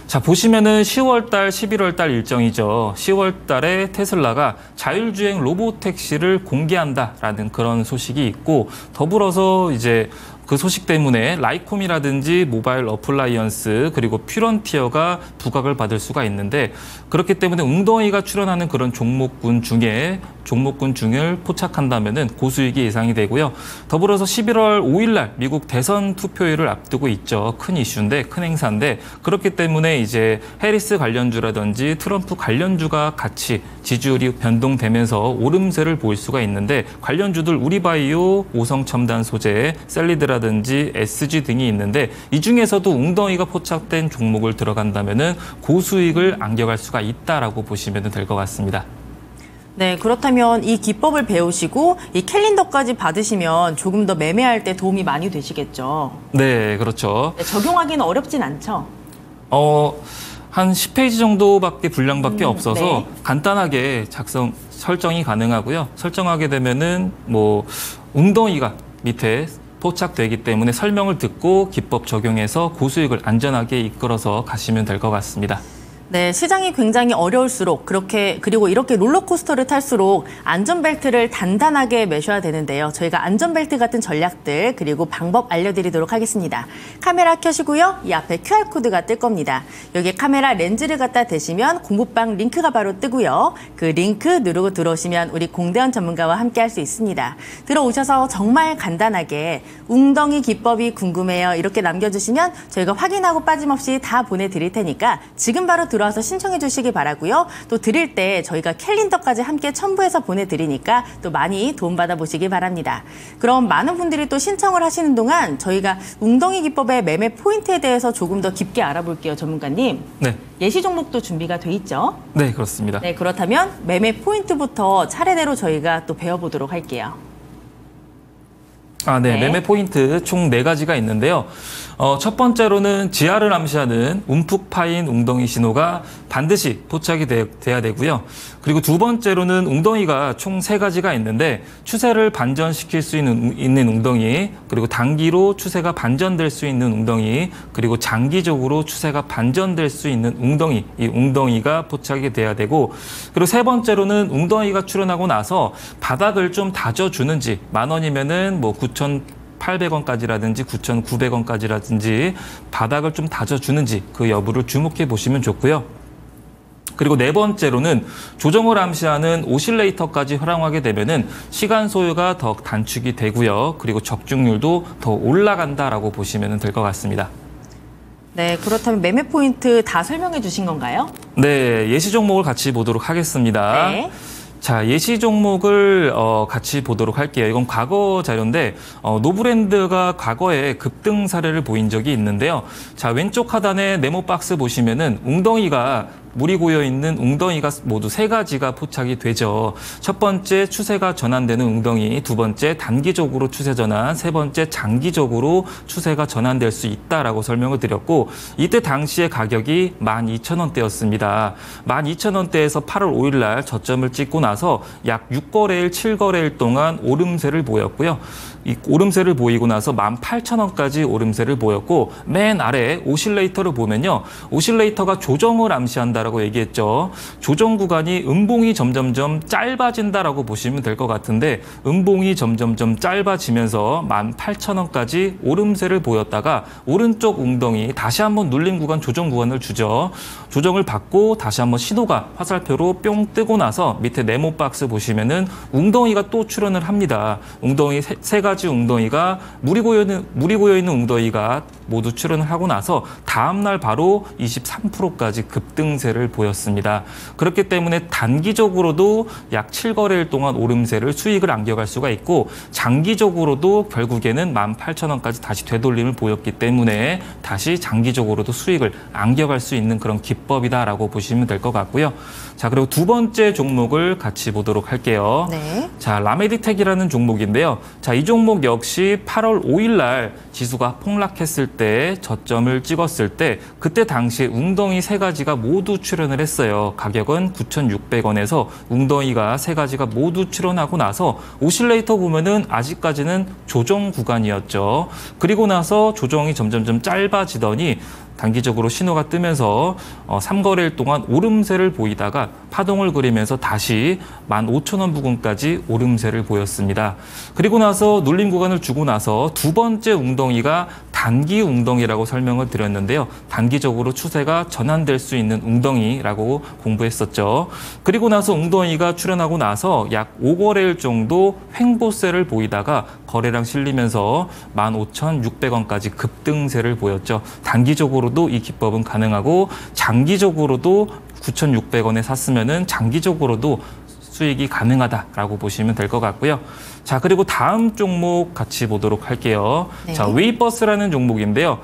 S4: 자, 보시면은 10월 달, 11월 달 일정이죠. 10월 달에 테슬라가 자율주행 로보택시를 공개한다라는 그런 소식이 있고 더불어서 이제 그 소식 때문에 라이콤이라든지 모바일 어플라이언스 그리고 퓨런티어가 부각을 받을 수가 있는데 그렇기 때문에 웅덩이가 출현하는 그런 종목군 중을 포착한다면은 고수익이 예상이 되고요. 더불어서 11월 5일 날 미국 대선 투표일을 앞두고 있죠. 큰 이슈인데 큰 행사인데 그렇기 때문에 이제 해리스 관련주라든지 트럼프 관련주가 같이 지지율이 변동되면서 오름세를 보일 수가 있는데 관련주들 우리바이오, 오성첨단 소재, 셀리드라든지 SG 등이 있는데 이 중에서도 웅덩이가 포착된 종목을 들어간다면은 고수익을 안겨갈 수가 있다라고 보시면 될 것 같습니다.
S1: 네, 그렇다면 이 기법을 배우시고 이 캘린더까지 받으시면 조금 더 매매할 때 도움이 많이 되시겠죠?
S4: 네, 그렇죠.
S1: 네, 적용하기는 어렵진 않죠?
S4: 한 10페이지 정도밖에 분량밖에 없어서
S1: 네.
S4: 간단하게 설정이 가능하고요. 설정하게 되면은 뭐 웅덩이가 밑에 포착되기 때문에 설명을 듣고 기법 적용해서 고수익을 안전하게 이끌어서 가시면 될 것 같습니다.
S1: 네, 시장이 굉장히 어려울수록 그리고 이렇게 롤러코스터를 탈수록 안전벨트를 단단하게 매셔야 되는데요. 저희가 안전벨트 같은 전략들 그리고 방법 알려드리도록 하겠습니다. 카메라 켜시고요. 이 앞에 QR코드가 뜰 겁니다. 여기 카메라 렌즈를 갖다 대시면 공부방 링크가 바로 뜨고요. 그 링크 누르고 들어오시면 우리 공대원 전문가와 함께 할 수 있습니다. 들어오셔서 정말 간단하게 웅덩이 기법이 궁금해요. 이렇게 남겨주시면 저희가 확인하고 빠짐없이 다 보내드릴 테니까 지금 바로 들어와서 신청해 주시기 바라고요. 또 드릴 때 저희가 캘린더까지 함께 첨부해서 보내드리니까 또 많이 도움받아 보시기 바랍니다. 그럼 많은 분들이 또 신청을 하시는 동안 저희가 웅덩이 기법의 매매 포인트에 대해서 조금 더 깊게 알아볼게요, 전문가님.
S4: 네.
S1: 예시 종목도 준비가 돼 있죠?
S4: 네, 그렇습니다.
S1: 네, 그렇다면 매매 포인트부터 차례대로 저희가 또 배워보도록 할게요.
S4: 네.
S1: 네.
S4: 매매 포인트 총 4가지가 있는데요. 첫 번째로는 지하를 암시하는 움푹 파인 웅덩이 신호가 반드시 포착이 돼야 되고요. 그리고 두 번째로는 웅덩이가 총 3가지가 있는데 추세를 반전시킬 수 있는 웅덩이, 그리고 단기로 추세가 반전될 수 있는 웅덩이, 그리고 장기적으로 추세가 반전될 수 있는 웅덩이, 이 웅덩이가 포착이 돼야 되고, 그리고 세 번째로는 웅덩이가 출현하고 나서 바닥을 좀 다져주는지, 10,000원이면은 뭐 9,800원까지라든지 9,900원까지라든지 바닥을 좀 다져주는지 그 여부를 주목해 보시면 좋고요. 그리고 네 번째로는 조정을 암시하는 오실레이터까지 활용하게 되면은 시간 소요가 더 단축이 되고요. 그리고 적중률도 더 올라간다라고 보시면 될 것 같습니다.
S1: 네, 그렇다면 매매 포인트 다 설명해 주신 건가요?
S4: 네, 예시 종목을 같이 보도록 하겠습니다.
S1: 네.
S4: 자, 예시 종목을 같이 보도록 할게요. 이건 과거 자료인데 노브랜드가 과거에 급등 사례를 보인 적이 있는데요. 자, 왼쪽 하단에 네모 박스 보시면은 웅덩이가 물이 고여 있는 웅덩이가 모두 세 가지가 포착이 되죠. 첫 번째 추세가 전환되는 웅덩이, 두 번째 단기적으로 추세 전환, 세 번째 장기적으로 추세가 전환될 수 있다라고 설명을 드렸고 이때 당시의 가격이 12,000원대였습니다. 12,000원대에서 8월 5일 날 저점을 찍고 나서 약 6거래일, 7거래일 동안 오름세를 보였고요. 이 오름세를 보이고 나서 18,000원까지 오름세를 보였고 맨 아래 오실레이터를 보면요. 오실레이터가 조정을 암시한다라고 얘기했죠. 조정 구간이 음봉이 점점점 짧아진다라고 보시면 될 것 같은데 음봉이 점점점 짧아지면서 18,000원까지 오름세를 보였다가 오른쪽 웅덩이 다시 한번 눌림 구간 조정 구간을 주죠. 조정을 받고 다시 한번 신호가 화살표로 뿅 뜨고 나서 밑에 네모 박스 보시면은 웅덩이가 또 출현을 합니다. 웅덩이 세 가지 웅덩이가 물이 고여 있는 웅덩이가 모두 출현을 하고 나서 다음 날 바로 23%까지 급등세를 보였습니다. 그렇기 때문에 단기적으로도 약 7거래일 동안 오름세를 수익을 안겨갈 수가 있고 장기적으로도 결국에는 18,000원까지 다시 되돌림을 보였기 때문에 다시 장기적으로도 수익을 안겨갈 수 있는 그런 기법이다라고 보시면 될 것 같고요. 자, 그리고 두 번째 종목을 같이 보도록 할게요.
S1: 네.
S4: 자, 라메디텍이라는 종목인데요. 자, 이 종목 역시 8월 5일 날 지수가 폭락했을 때 저점을 찍었을 때 그때 당시에 웅덩이 세 가지가 모두 출현을 했어요. 가격은 9,600원에서 웅덩이가 세 가지가 모두 출현하고 나서 오실레이터 보면은 아직까지는 조정 구간이었죠. 그리고 나서 조정이 점점점 짧아지더니 단기적으로 신호가 뜨면서 3거래일 동안 오름세를 보이다가 파동을 그리면서 다시 15,000원 부근까지 오름세를 보였습니다. 그리고 나서 눌림 구간을 주고 나서 두 번째 웅덩이가 단기 웅덩이라고 설명을 드렸는데요. 단기적으로 추세가 전환될 수 있는 웅덩이라고 공부했었죠. 그리고 나서 웅덩이가 출현하고 나서 약 5거래일 정도 횡보세를 보이다가 거래량 실리면서 15,600원까지 급등세를 보였죠. 단기적으로도 이 기법은 가능하고 장기적으로도 9,600원에 샀으면은 장기적으로도 수익이 가능하다라고 보시면 될 것 같고요. 자, 그리고 다음 종목 같이 보도록 할게요.
S1: 네.
S4: 자, 웨이버스라는 종목인데요.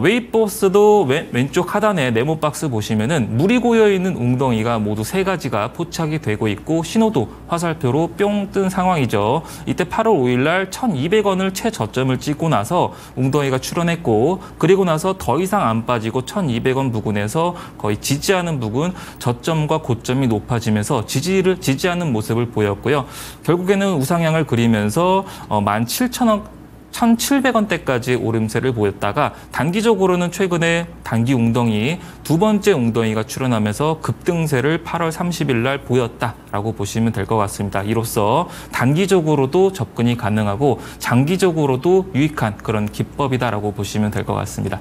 S4: 웨이버스도 왼쪽 하단에 네모 박스 보시면은 물이 고여 있는 웅덩이가 모두 세 가지가 포착이 되고 있고 신호도 화살표로 뿅 뜬 상황이죠. 이때 8월 5일 날 1,200원을 최저점을 찍고 나서 웅덩이가 출현했고 그리고 나서 더 이상 안 빠지고 1,200원 부근에서 거의 지지하는 부근 저점과 고점이 높아지면서 지지하는 모습을 보였고요. 결국에는 우상향을 그리면서 17,700원대까지 오름세를 보였다가 단기적으로는 최근에 단기 웅덩이 두 번째 웅덩이가 출현하면서 급등세를 8월 30일 날 보였다라고 보시면 될 것 같습니다. 이로써 단기적으로도 접근이 가능하고 장기적으로도 유익한 그런 기법이다라고 보시면 될 것 같습니다.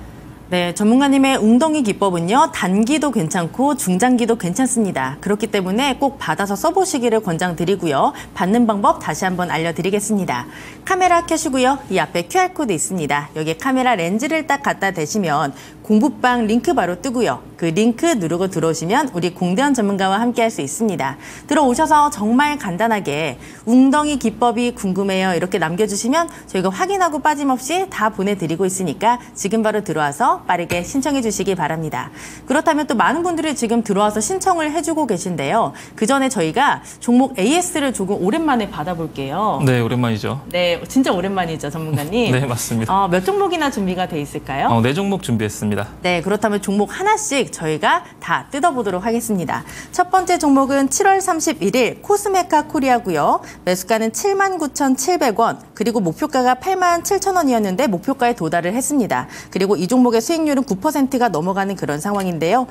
S1: 네, 전문가님의 웅덩이 기법은요, 단기도 괜찮고 중장기도 괜찮습니다. 그렇기 때문에 꼭 받아서 써보시기를 권장드리고요. 받는 방법 다시 한번 알려드리겠습니다. 카메라 켜시고요. 이 앞에 QR코드 있습니다. 여기에 카메라 렌즈를 딱 갖다 대시면 공부방 링크 바로 뜨고요. 그 링크 누르고 들어오시면 우리 공대원 전문가와 함께 할 수 있습니다. 들어오셔서 정말 간단하게 웅덩이 기법이 궁금해요 이렇게 남겨주시면 저희가 확인하고 빠짐없이 다 보내드리고 있으니까 지금 바로 들어와서 빠르게 신청해 주시기 바랍니다. 그렇다면 또 많은 분들이 지금 들어와서 신청을 해주고 계신데요. 그 전에 저희가 종목 AS를 조금 오랜만에 받아볼게요.
S4: 네, 오랜만이죠.
S1: 네, 진짜 오랜만이죠, 전문가님.
S4: 네, 맞습니다.
S1: 몇 종목이나 준비가 돼 있을까요?
S4: 네 종목 준비했습니다.
S1: 네, 그렇다면 종목 하나씩 저희가 다 뜯어보도록 하겠습니다. 첫 번째 종목은 7월 31일 코스메카 코리아고요. 매수가는 79,700원, 그리고 목표가가 87,000원이었는데 목표가에 도달을 했습니다. 그리고 이 종목의 수익률은 9%가 넘어가는 그런 상황인데요.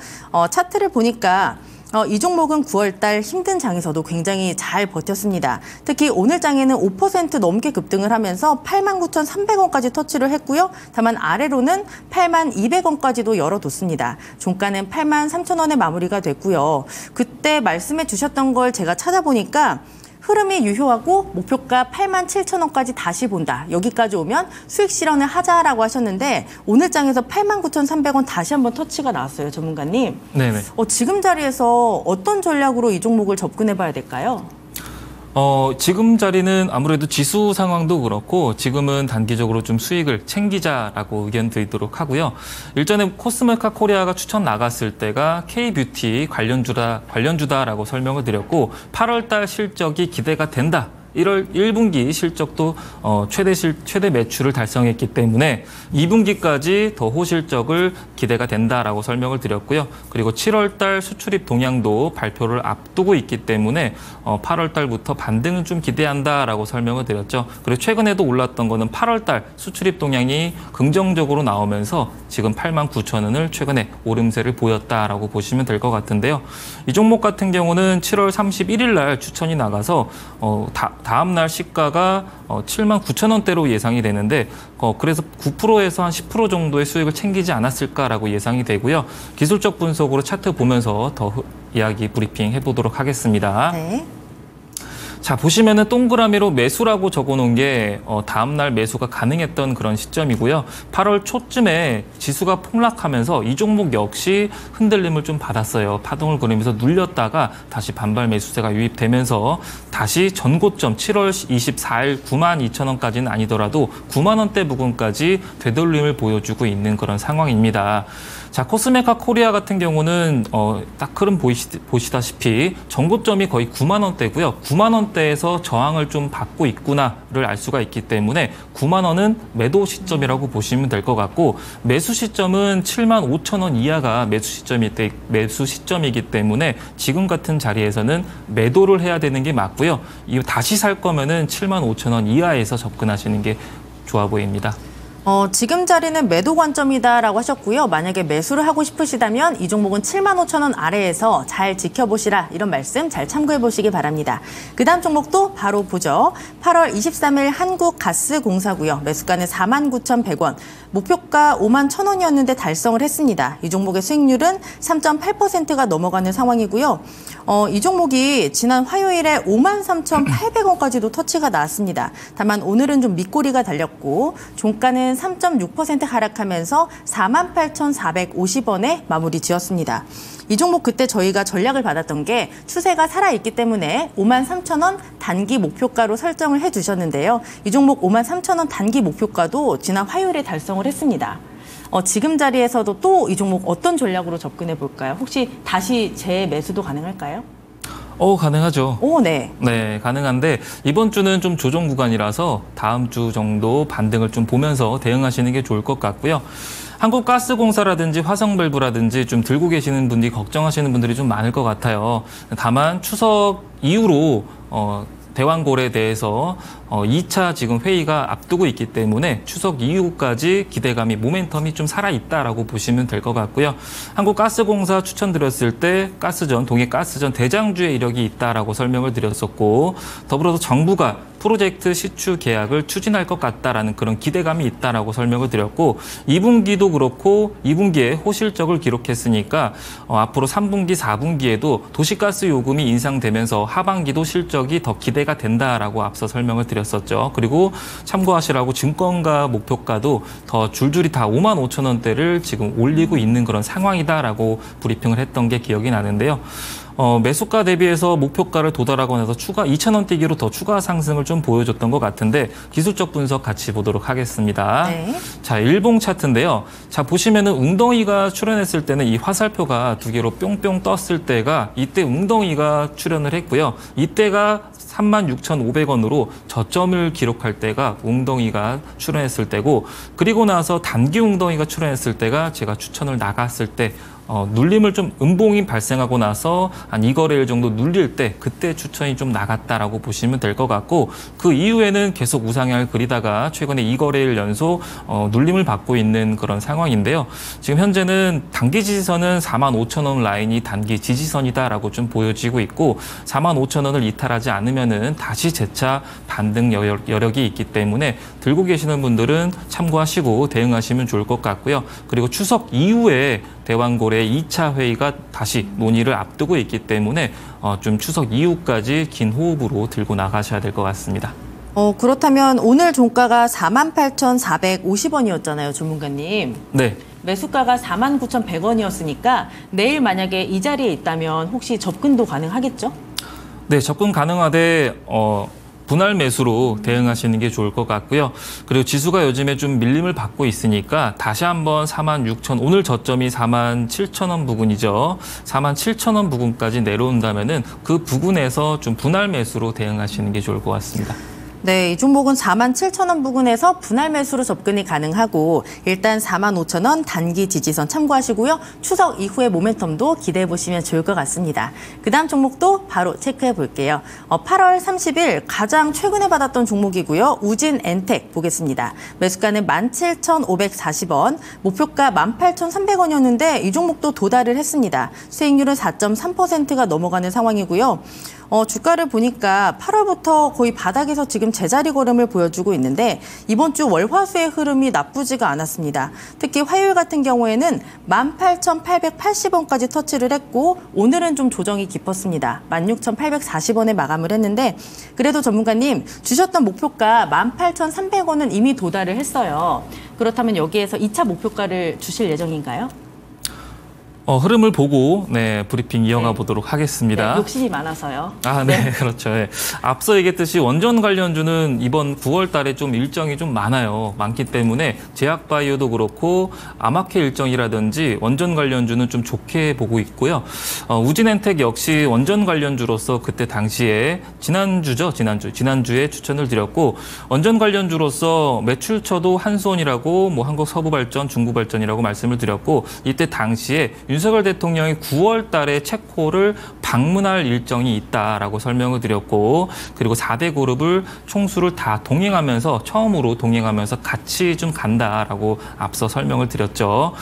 S1: 차트를 보니까 이 종목은 9월달 힘든 장에서도 굉장히 잘 버텼습니다. 특히 오늘 장에는 5% 넘게 급등을 하면서 89,300원까지 터치를 했고요. 다만 아래로는 82,200원까지도 열어뒀습니다. 종가는 83,000원에 마무리가 됐고요. 그때 말씀해 주셨던 걸 제가 찾아보니까 흐름이 유효하고 목표가 87,000원까지 다시 본다. 여기까지 오면 수익 실현을 하자라고 하셨는데 오늘 장에서 89,300원 다시 한번 터치가 나왔어요, 전문가님.
S4: 네네.
S1: 지금 자리에서 어떤 전략으로 이 종목을 접근해 봐야 될까요?
S4: 지금 자리는 아무래도 지수 상황도 그렇고 지금은 단기적으로 좀 수익을 챙기자라고 의견 드리도록 하고요. 일전에 코스메카 코리아가 추천 나갔을 때가 K뷰티 관련주다라고 설명을 드렸고 8월 달 실적이 기대가 된다. 1분기 실적도 최대 매출을 달성했기 때문에 2분기까지 더 호실적을 기대가 된다라고 설명을 드렸고요. 그리고 7월 달 수출입 동향도 발표를 앞두고 있기 때문에 8월 달부터 반등을 좀 기대한다라고 설명을 드렸죠. 그리고 최근에도 올랐던 거는 8월 달 수출입 동향이 긍정적으로 나오면서 지금 89,000원을 최근에 오름세를 보였다라고 보시면 될 것 같은데요. 이 종목 같은 경우는 7월 31일 날 추천이 나가서 다음 날 시가가 79,000원대로 예상이 되는데 그래서 9%에서 한 10% 정도의 수익을 챙기지 않았을까라고 예상이 되고요. 기술적 분석으로 차트 보면서 더 이야기 브리핑 해보도록 하겠습니다.
S1: 네.
S4: 자, 보시면은 동그라미로 매수라고 적어놓은 게 다음날 매수가 가능했던 그런 시점이고요. 8월 초쯤에 지수가 폭락하면서 이 종목 역시 흔들림을 좀 받았어요. 파동을 그리면서 눌렸다가 다시 반발 매수세가 유입되면서 다시 전고점 7월 24일 92,000원까지는 아니더라도 9만 원대 부근까지 되돌림을 보여주고 있는 그런 상황입니다. 자, 코스메카 코리아 같은 경우는 딱 흐름 보시다시피 전고점이 거의 9만 원대고요. 9만 원대에서 저항을 좀 받고 있구나를 알 수가 있기 때문에 9만 원은 매도 시점이라고 보시면 될 것 같고 매수 시점은 7만 5천 원 이하가 매수 시점이기 때문에 지금 같은 자리에서는 매도를 해야 되는 게 맞고요. 다시 살 거면은 7만 5천 원 이하에서 접근하시는 게 좋아 보입니다.
S1: 지금 자리는 매도 관점이다라고 하셨고요. 만약에 매수를 하고 싶으시다면 이 종목은 75,000원 아래에서 잘 지켜보시라 이런 말씀 잘 참고해 보시기 바랍니다. 그 다음 종목도 바로 보죠. 8월 23일 한국가스공사고요. 매수가는 49,100원, 목표가 51,000원이었는데 달성을 했습니다. 이 종목의 수익률은 3.8%가 넘어가는 상황이고요. 이 종목이 지난 화요일에 53,800원까지도 터치가 나왔습니다. 다만 오늘은 좀 밑꼬리가 달렸고 종가는 3.6% 하락하면서 48,450원에 마무리 지었습니다. 이 종목 그때 저희가 전략을 받았던 게 추세가 살아있기 때문에 53,000원 단기 목표가로 설정을 해주셨는데요. 이 종목 53,000원 단기 목표가도 지난 화요일에 달성을 했습니다. 지금 자리에서도 또 이 종목 어떤 전략으로 접근해 볼까요? 혹시 다시 재매수도 가능할까요?
S4: 가능하죠.
S1: 네.
S4: 네, 가능한데 이번 주는 좀 조정 구간이라서 다음 주 정도 반등을 좀 보면서 대응하시는 게 좋을 것 같고요. 한국가스공사라든지 화성밸브라든지 좀 들고 계시는 분들이 걱정하시는 분들이 좀 많을 것 같아요. 다만 추석 이후로 대왕골에 대해서 2차 지금 회의가 앞두고 있기 때문에 추석 이후까지 기대감이 모멘텀이 좀 살아있다라고 보시면 될 것 같고요. 한국가스공사 추천드렸을 때 동해가스전 대장주의 이력이 있다라고 설명을 드렸었고 더불어서 정부가 프로젝트 시추 계약을 추진할 것 같다라는 그런 기대감이 있다라고 설명을 드렸고 2분기도 그렇고 2분기에 호실적을 기록했으니까 앞으로 3분기, 4분기에도 도시가스 요금이 인상되면서 하반기도 실적이 더 기대가 된다라고 앞서 설명을 드렸었죠. 그리고 참고하시라고 증권가 목표가도 더 줄줄이 다 55,000원대를 지금 올리고 있는 그런 상황이다라고 브리핑을 했던 게 기억이 나는데요. 매수가 대비해서 목표가를 도달하고 나서 2,000원대기로 더 추가 상승을 좀 보여줬던 것 같은데 기술적 분석 같이 보도록 하겠습니다.
S1: 네.
S4: 자, 일봉 차트인데요. 자, 보시면은 웅덩이가 출현했을 때는 이 화살표가 두 개로 뿅뿅 떴을 때가 이때 웅덩이가 출현을 했고요. 이때가 36,500원으로 저점을 기록할 때가 웅덩이가 출현했을 때고 그리고 나서 단기 웅덩이가 출현했을 때가 제가 추천을 나갔을 때 눌림을 좀 음봉이 발생하고 나서 한 2거래일 정도 눌릴 때 그때 추천이 좀 나갔다라고 보시면 될 것 같고 그 이후에는 계속 우상향을 그리다가 최근에 2거래일 연속 눌림을 받고 있는 그런 상황인데요. 지금 현재는 단기 지지선은 45,000원 라인이 단기 지지선이다라고 좀 보여지고 있고 45,000원을 이탈하지 않으면은 다시 재차 반등 여력이 있기 때문에 들고 계시는 분들은 참고하시고 대응하시면 좋을 것 같고요. 그리고 추석 이후에 대왕골의 2차 회의가 다시 논의를 앞두고 있기 때문에 좀 추석 이후까지 긴 호흡으로 들고 나가셔야 될 것 같습니다.
S1: 그렇다면 오늘 종가가 48,450원이었잖아요, 전문가님.
S4: 네.
S1: 매수가가 49,100원이었으니까 내일 만약에 이 자리에 있다면 혹시 접근도 가능하겠죠?
S4: 네, 접근 가능하되 분할 매수로 대응하시는 게 좋을 것 같고요. 그리고 지수가 요즘에 좀 밀림을 받고 있으니까 다시 한번 46,000, 오늘 저점이 47,000원 부근이죠. 47,000원 부근까지 내려온다면은 그 부근에서 좀 분할 매수로 대응하시는 게 좋을 것 같습니다.
S1: 네, 이 종목은 47,000원 부근에서 분할 매수로 접근이 가능하고 일단 45,000원 단기 지지선 참고하시고요. 추석 이후의 모멘텀도 기대해 보시면 좋을 것 같습니다. 그다음 종목도 바로 체크해 볼게요. 8월 30일 가장 최근에 받았던 종목이고요. 우진 엔텍 보겠습니다. 매수가는 17,540원, 목표가 18,300원이었는데 이 종목도 도달을 했습니다. 수익률은 4.3%가 넘어가는 상황이고요. 주가를 보니까 8월부터 거의 바닥에서 지금 제자리 걸음을 보여주고 있는데 이번 주 월화수의 흐름이 나쁘지가 않았습니다. 특히 화요일 같은 경우에는 18,880원까지 터치를 했고 오늘은 좀 조정이 깊었습니다. 16,840원에 마감을 했는데 그래도 전문가님 주셨던 목표가 18,300원은 이미 도달을 했어요. 그렇다면 여기에서 2차 목표가를 주실 예정인가요?
S4: 흐름을 보고 브리핑 이어가 보도록 하겠습니다.
S1: 네, 욕심이 많아서요.
S4: 네, 그렇죠. 네. 앞서 얘기했듯이 원전 관련주는 이번 9월 달에 좀 일정이 좀 많기 때문에 제약바이오도 그렇고 아마케 일정이라든지 원전 관련주는 좀 좋게 보고 우진엔텍 역시 원전 관련주로서 그때 당시에 지난주에 추천을 드렸고 원전 관련주로서 매출처도 한수원이라고 한국서부발전, 중부발전이라고 말씀을 드렸고 이때 당시에 윤석열 대통령이 9월 달에 체코를 방문할 일정이 있다라고 설명을 드렸고 그리고 4대 그룹을 총수를 다 처음으로 동행하면서 같이 좀 간다라고 앞서 설명을 드렸죠.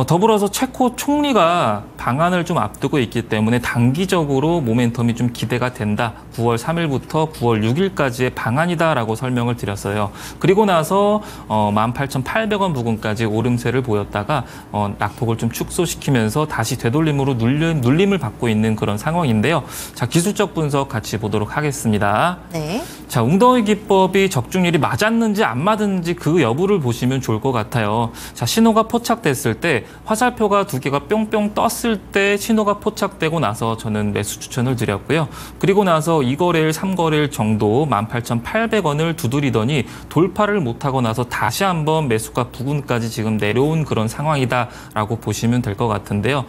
S4: 더불어서 체코 총리가 방한을 좀 앞두고 있기 때문에 단기적으로 모멘텀이 좀 기대가 된다. 9월 3일부터 9월 6일까지의 방한이다라고 설명을 드렸어요. 그리고 나서 18,800원 부근까지 오름세를 보였다가 낙폭을 좀 축소시키면서 다시 되돌림으로 눌림을 받고 있는 그런 상황인데요. 자, 기술적 분석 같이 보도록 하겠습니다.
S1: 네.
S4: 자, 웅덩이 기법이 적중률이 맞았는지 안 맞았는지 그 여부를 보시면 좋을 것 같아요. 자, 신호가 포착됐을 때 화살표가 2개가 뿅뿅 떴을 때 신호가 포착되고 나서 저는 매수 추천을 드렸고요. 그리고 나서 2거래일, 3거래일 정도 18,800원을 두드리더니 돌파를 못하고 나서 다시 한번 매수가 부근까지 지금 내려온 그런 상황이다라고 보시면 될 것 같은데요.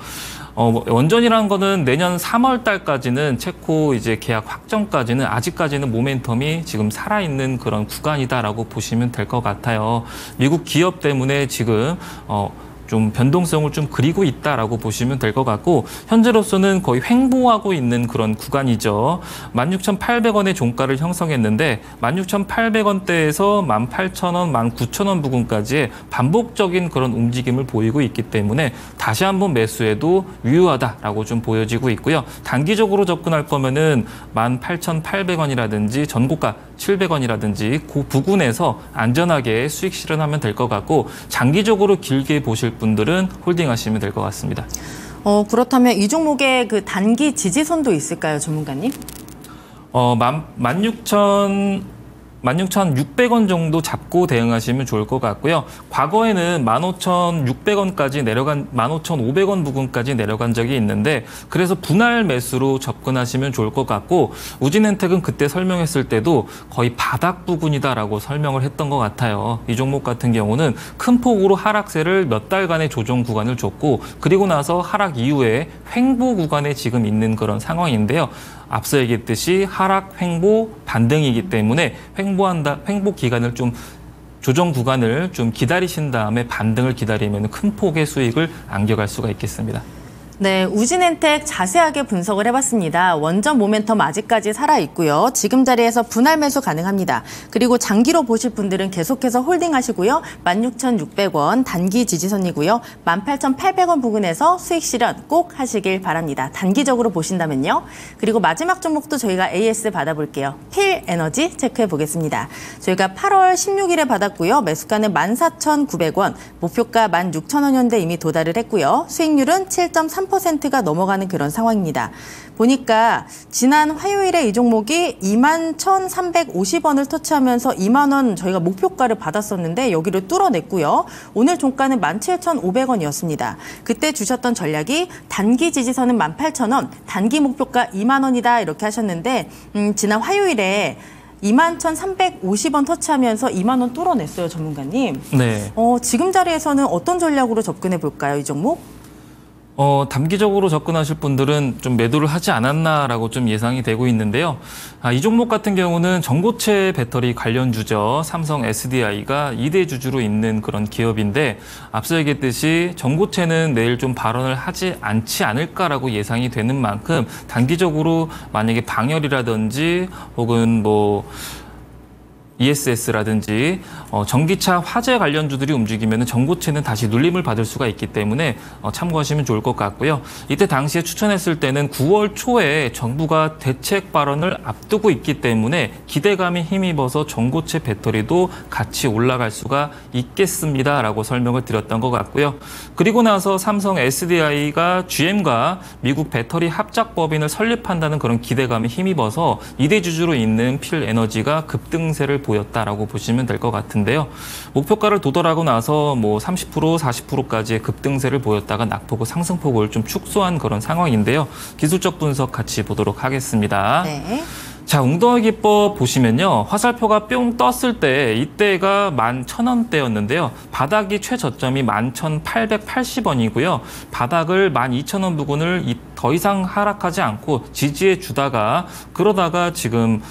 S4: 원전이라는 거는 내년 3월 달까지는 체코 이제 계약 확정까지는 아직까지는 모멘텀이 지금 살아있는 그런 구간이다라고 보시면 될 것 같아요. 미국 기업 때문에 지금 좀 변동성을 좀 그리고 있다라고 보시면 될 것 같고 현재로서는 거의 횡보하고 있는 그런 구간이죠. 16,800원의 종가를 형성했는데 16,800원대에서 18,000원, 19,000원 부근까지의 반복적인 그런 움직임을 보이고 있기 때문에 다시 한번 매수해도 유효하다라고 좀 보여지고 있고요. 단기적으로 접근할 거면은 18,800원이라든지 전고가 700원이라든지 그 부근에서 안전하게 수익 실현하면 될 것 같고 장기적으로 길게 보실 분들은 홀딩하시면 될 것 같습니다.
S1: 그렇다면 이 종목의 그 단기 지지선도 있을까요, 전문가님? 16,600원 정도 잡고 대응하시면 좋을 것 같고요. 과거에는 15,600원까지 15,500원 부근까지 내려간 적이 있는데 그래서 분할 매수로 접근하시면 좋을 것 같고 우진엔텍은 그때 설명했을 때도 거의 바닥 부근이다라고 설명을 했던 것 같아요. 이 종목 같은 경우는 큰 폭으로 하락세를 몇 달간의 조정 구간을 줬고 그리고 나서 하락 이후에 횡보 구간에 지금 있는 그런 상황인데요. 앞서 얘기했듯이 하락, 횡보, 반등이기 때문에 횡보 기간을 좀 조정 구간을 좀 기다리신 다음에 반등을 기다리면 큰 폭의 수익을 안겨갈 수가 있겠습니다. 네, 우진엔텍 자세하게 분석을 해봤습니다. 원전 모멘텀 아직까지 살아있고요. 지금 자리에서 분할 매수 가능합니다. 그리고 장기로 보실 분들은 계속해서 홀딩하시고요. 16,600원 단기 지지선이고요. 18,800원 부근에서 수익 실현 꼭 하시길 바랍니다. 단기적으로 보신다면요. 그리고 마지막 종목도 저희가 AS 받아볼게요. 필에너지 체크해 보겠습니다. 저희가 8월 16일에 받았고요. 매수가는 14,900원, 목표가 16,000원대 이미 도달을 했고요. 수익률은 7.3% 3%가 넘어가는 그런 상황입니다. 보니까 지난 화요일에 이 종목이 21,350원을 터치하면서 2만 원 저희가 목표가를 받았었는데 여기를 뚫어냈고요. 오늘 종가는 17,500원이었습니다. 그때 주셨던 전략이 단기 지지선은 18,000원, 단기 목표가 2만 원이다 이렇게 하셨는데 지난 화요일에 21,350원 터치하면서 2만 원 뚫어냈어요, 전문가님.
S4: 네.
S1: 지금 자리에서는 어떤 전략으로 접근해 볼까요, 이 종목?
S4: 단기적으로 접근하실 분들은 좀 매도를 하지 않았나라고 좀 예상이 되고 있는데요. 이 종목 같은 경우는 전고체 배터리 관련주죠. 삼성 SDI가 2대 주주로 있는 그런 기업인데 앞서 얘기했듯이 전고체는 내일 좀 발언을 하지 않지 않을까라고 예상이 되는 만큼 단기적으로 만약에 방열이라든지 혹은 ESS라든지 전기차 화재 관련주들이 움직이면 전고체는 다시 눌림을 받을 수가 있기 때문에 참고하시면 좋을 것 같고요. 이때 당시에 추천했을 때는 9월 초에 정부가 대책 발언을 앞두고 있기 때문에 기대감이 힘입어서 전고체 배터리도 같이 올라갈 수가 있겠습니다라고 설명을 드렸던 것 같고요. 그리고 나서 삼성 SDI가 GM과 미국 배터리 합작법인을 설립한다는 그런 기대감이 힘입어서 2대 주주로 있는 필에너지가 급등세를 보였다라고 보시면 될 것 같은데요. 목표가를 도달하고 나서 30%, 40%까지의 급등세를 보였다가 낙폭의 상승폭을 좀 축소한 그런 상황인데요. 기술적 분석 같이 보도록 하겠습니다.
S1: 네.
S4: 자, 웅덩이 기법 보시면요. 화살표가 뿅 떴을 때 이때가 11,000원대였는데요. 바닥이 최저점이 11,880원이고요. 바닥을 12,000원 부근을 더 이상 하락하지 않고 지지해 주다가 그러다가 지금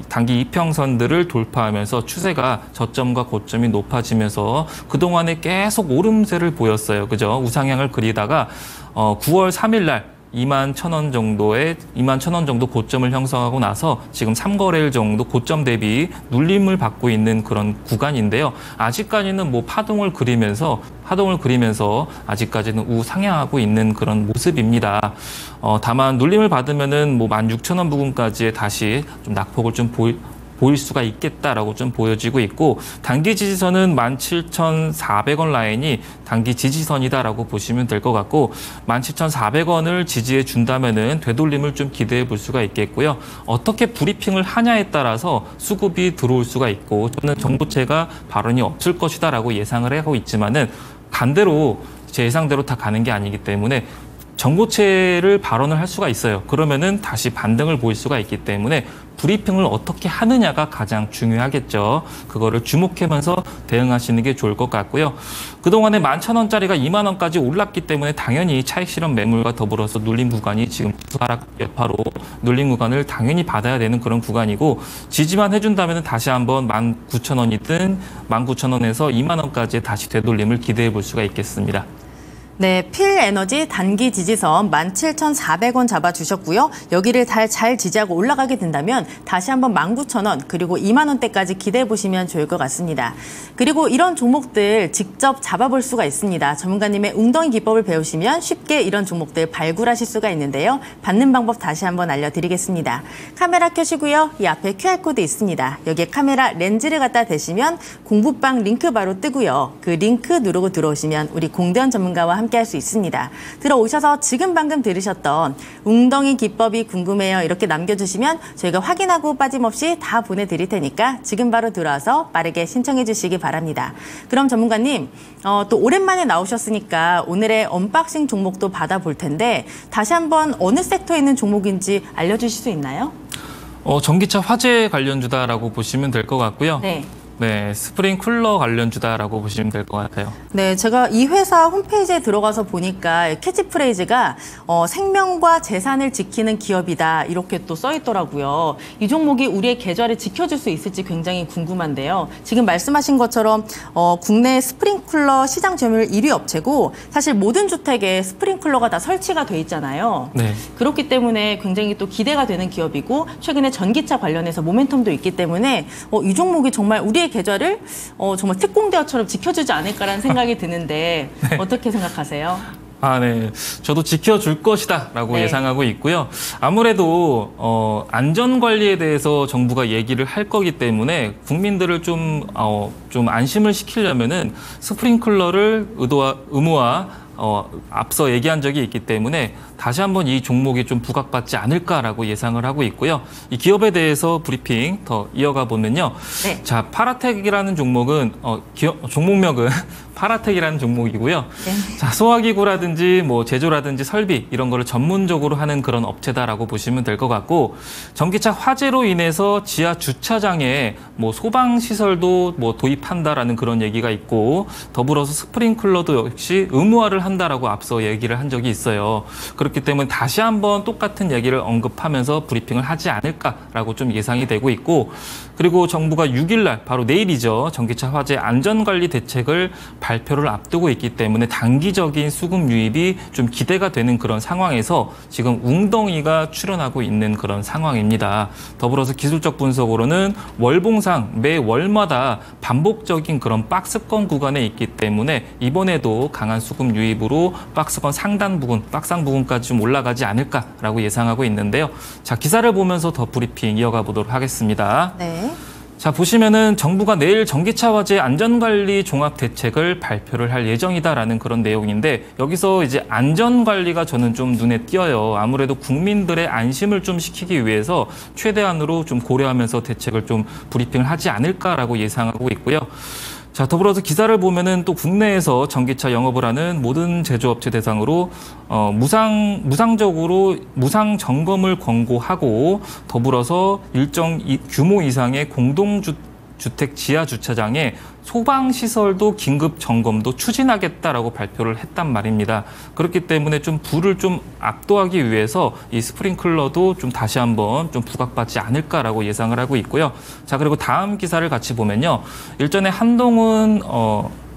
S4: 단기 이평선들을 돌파하면서 추세가 저점과 고점이 높아지면서 그동안에 계속 오름세를 보였어요. 그죠? 우상향을 그리다가 9월 3일 날 21,000원 정도 고점을 형성하고 나서 지금 3거래일 정도 고점 대비 눌림을 받고 있는 그런 구간인데요. 아직까지는 파동을 그리면서 아직까지는 우상향하고 있는 그런 모습입니다. 다만 눌림을 받으면은 16,000원 부근까지의 다시 좀 낙폭을 좀 보일 수가 있겠다라고 좀 보여지고 있고 단기 지지선은 17,400원 라인이 단기 지지선이다라고 보시면 될 것 같고 17,400원을 지지해 준다면은 되돌림을 좀 기대해 볼 수가 있겠고요. 어떻게 브리핑을 하냐에 따라서 수급이 들어올 수가 있고 저는 정부채가 발언이 없을 것이다라고 예상을 하고 있지만은 반대로 제 예상대로 다 가는 게 아니기 때문에 전고체를 발언을 할 수가 있어요. 그러면은 다시 반등을 보일 수가 있기 때문에 브리핑을 어떻게 하느냐가 가장 중요하겠죠. 그거를 주목하면서 대응하시는 게 좋을 것 같고요. 그동안에 11,000원짜리가 2만 원까지 올랐기 때문에 당연히 차익 실현 매물과 더불어서 눌림 구간이 지금 하락 여파로 눌림 구간을 당연히 받아야 되는 그런 구간이고 지지만 해준다면 다시 한번 19,000원이든 19,000원에서 2만 원까지 다시 되돌림을 기대해 볼 수가 있겠습니다.
S1: 네, 필에너지 단기 지지선 17,400원 잡아주셨고요. 여기를 잘 지지하고 올라가게 된다면 다시 한번 19,000원 그리고 2만 원대까지 기대해 보시면 좋을 것 같습니다. 그리고 이런 종목들 직접 잡아볼 수가 있습니다. 전문가님의 웅덩이 기법을 배우시면 쉽게 이런 종목들 발굴하실 수가 있는데요. 받는 방법 다시 한번 알려드리겠습니다. 카메라 켜시고요. 이 앞에 QR코드 있습니다. 여기에 카메라 렌즈를 갖다 대시면 공부방 링크 바로 뜨고요. 그 링크 누르고 들어오시면 우리 공대원 전문가와 함께 할 수 있습니다. 들어오셔서 지금 방금 들으셨던 웅덩이 기법이 궁금해요. 이렇게 남겨주시면 저희가 확인하고 빠짐없이 다 보내드릴 테니까 지금 바로 들어와서 빠르게 신청해 주시기 바랍니다. 그럼 전문가님, 또 오랜만에 나오셨으니까 오늘의 언박싱 종목도 받아볼 텐데 다시 한번 어느 섹터에 있는 종목인지 알려주실 수 있나요?
S4: 전기차 화재 관련주다라고 보시면 될 것 같고요.
S1: 네,
S4: 스프링쿨러 관련주다라고 보시면 될 것 같아요.
S1: 네, 제가 이 회사 홈페이지에 들어가서 보니까 캐치프레이즈가 생명과 재산을 지키는 기업이다 이렇게 또 써 있더라고요. 이 종목이 우리의 계좌를 지켜줄 수 있을지 굉장히 궁금한데요. 지금 말씀하신 것처럼 국내 스프링쿨러 시장 점유율 1위 업체고 사실 모든 주택에 스프링쿨러가 다 설치가 돼 있잖아요.
S4: 네.
S1: 그렇기 때문에 굉장히 또 기대가 되는 기업이고 최근에 전기차 관련해서 모멘텀도 있기 때문에 이 종목이 정말 우리의 계좌를 정말 특공대원처럼 지켜주지 않을까라는 생각이 드는데
S4: 네.
S1: 어떻게 생각하세요?
S4: 네. 저도 지켜줄 것이다라고
S1: 네.
S4: 예상하고 있고요. 아무래도 안전관리에 대해서 정부가 얘기를 할 거기 때문에 국민들을 좀 안심을 시키려면은 스프링클러를 의무화 앞서 얘기한 적이 있기 때문에 다시 한번 이 종목이 좀 부각받지 않을까라고 예상을 하고 있고요. 이 기업에 대해서 브리핑 더 이어가 보면요.
S1: 네.
S4: 자, 파라텍이라는 종목은 종목명은 파라텍이라는 종목이고요.
S1: 네.
S4: 자, 소화기구라든지 뭐 제조라든지 설비 이런 거를 전문적으로 하는 그런 업체다라고 보시면 될 것 같고, 전기차 화재로 인해서 지하 주차장에 뭐 소방 시설도 뭐 도입한다라는 그런 얘기가 있고, 더불어서 스프링클러도 역시 의무화를 한다라고 앞서 얘기를 한 적이 있어요. 그렇기 때문에 다시 한번 똑같은 얘기를 언급하면서 브리핑을 하지 않을까라고 좀 예상이 되고 있고, 그리고 정부가 6일 날 바로 내일이죠. 전기차 화재 안전관리 대책을 발표를 앞두고 있기 때문에 단기적인 수급 유입이 좀 기대가 되는 그런 상황에서 지금 웅덩이가 출현하고 있는 그런 상황입니다. 더불어서 기술적 분석으로는 월봉상 매 월마다 반복적인 그런 박스권 구간에 있기 때문에 이번에도 강한 수급 유입으로 박스권 상단 부분, 박상 부분까지 좀 올라가지 않을까라고 예상하고 있는데요. 자, 기사를 보면서 더 브리핑 이어가 보도록 하겠습니다.
S1: 네.
S4: 자, 보시면은 정부가 내일 전기차 화재 안전관리 종합 대책을 발표를 할 예정이다라는 그런 내용인데, 여기서 이제 안전관리가 저는 좀 눈에 띄어요. 아무래도 국민들의 안심을 좀 시키기 위해서 최대한으로 좀 고려하면서 대책을 좀 브리핑을 하지 않을까라고 예상하고 있고요. 자, 더불어서 기사를 보면은 또 국내에서 전기차 영업을 하는 모든 제조업체 대상으로 무상적으로 무상 점검을 권고하고, 더불어서 일정 규모 이상의 공동주택 지하 주차장에 소방 시설도 긴급 점검도 추진하겠다라고 발표를 했단 말입니다. 그렇기 때문에 좀 불을 좀 압도하기 위해서 이 스프링클러도 좀 다시 한번 좀 부각받지 않을까라고 예상을 하고 있고요. 자, 그리고 다음 기사를 같이 보면요. 일전에 한동훈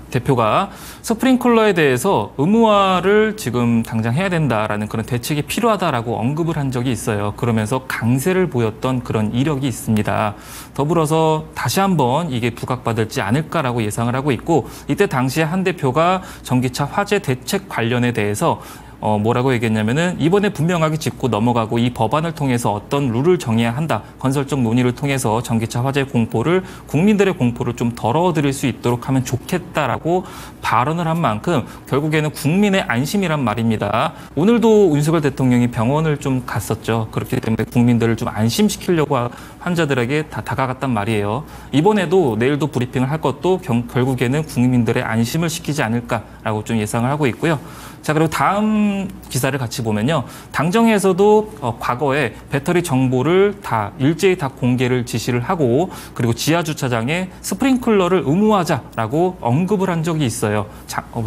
S4: 대표가 스프링클러에 대해서 의무화를 지금 당장 해야 된다라는 그런 대책이 필요하다라고 언급을 한 적이 있어요. 그러면서 강세를 보였던 그런 이력이 있습니다. 더불어서 다시 한번 이게 부각받을지 않을까라고 예상을 하고 있고, 이때 당시에 한 대표가 전기차 화재 대책 관련에 대해서 뭐라고 얘기했냐면은 이번에 분명하게 짚고 넘어가고 이 법안을 통해서 어떤 룰을 정해야 한다. 건설적 논의를 통해서 전기차 화재 공포를, 국민들의 공포를 좀 덜어드릴 수 있도록 하면 좋겠다라고 발언을 한 만큼 결국에는 국민의 안심이란 말입니다. 오늘도 윤석열 대통령이 병원을 좀 갔었죠. 그렇기 때문에 국민들을 좀 안심시키려고 환자들에게 다 다가갔단 말이에요. 이번에도 내일도 브리핑을 할 것도 결국에는 국민들의 안심을 시키지 않을까라고 좀 예상을 하고 있고요. 자, 그리고 다음 기사를 같이 보면요. 당정에서도 과거에 배터리 정보를 다 일제히 다 공개를 지시를 하고, 그리고 지하 주차장에 스프링클러를 의무화하자라고 언급을 한 적이 있어요.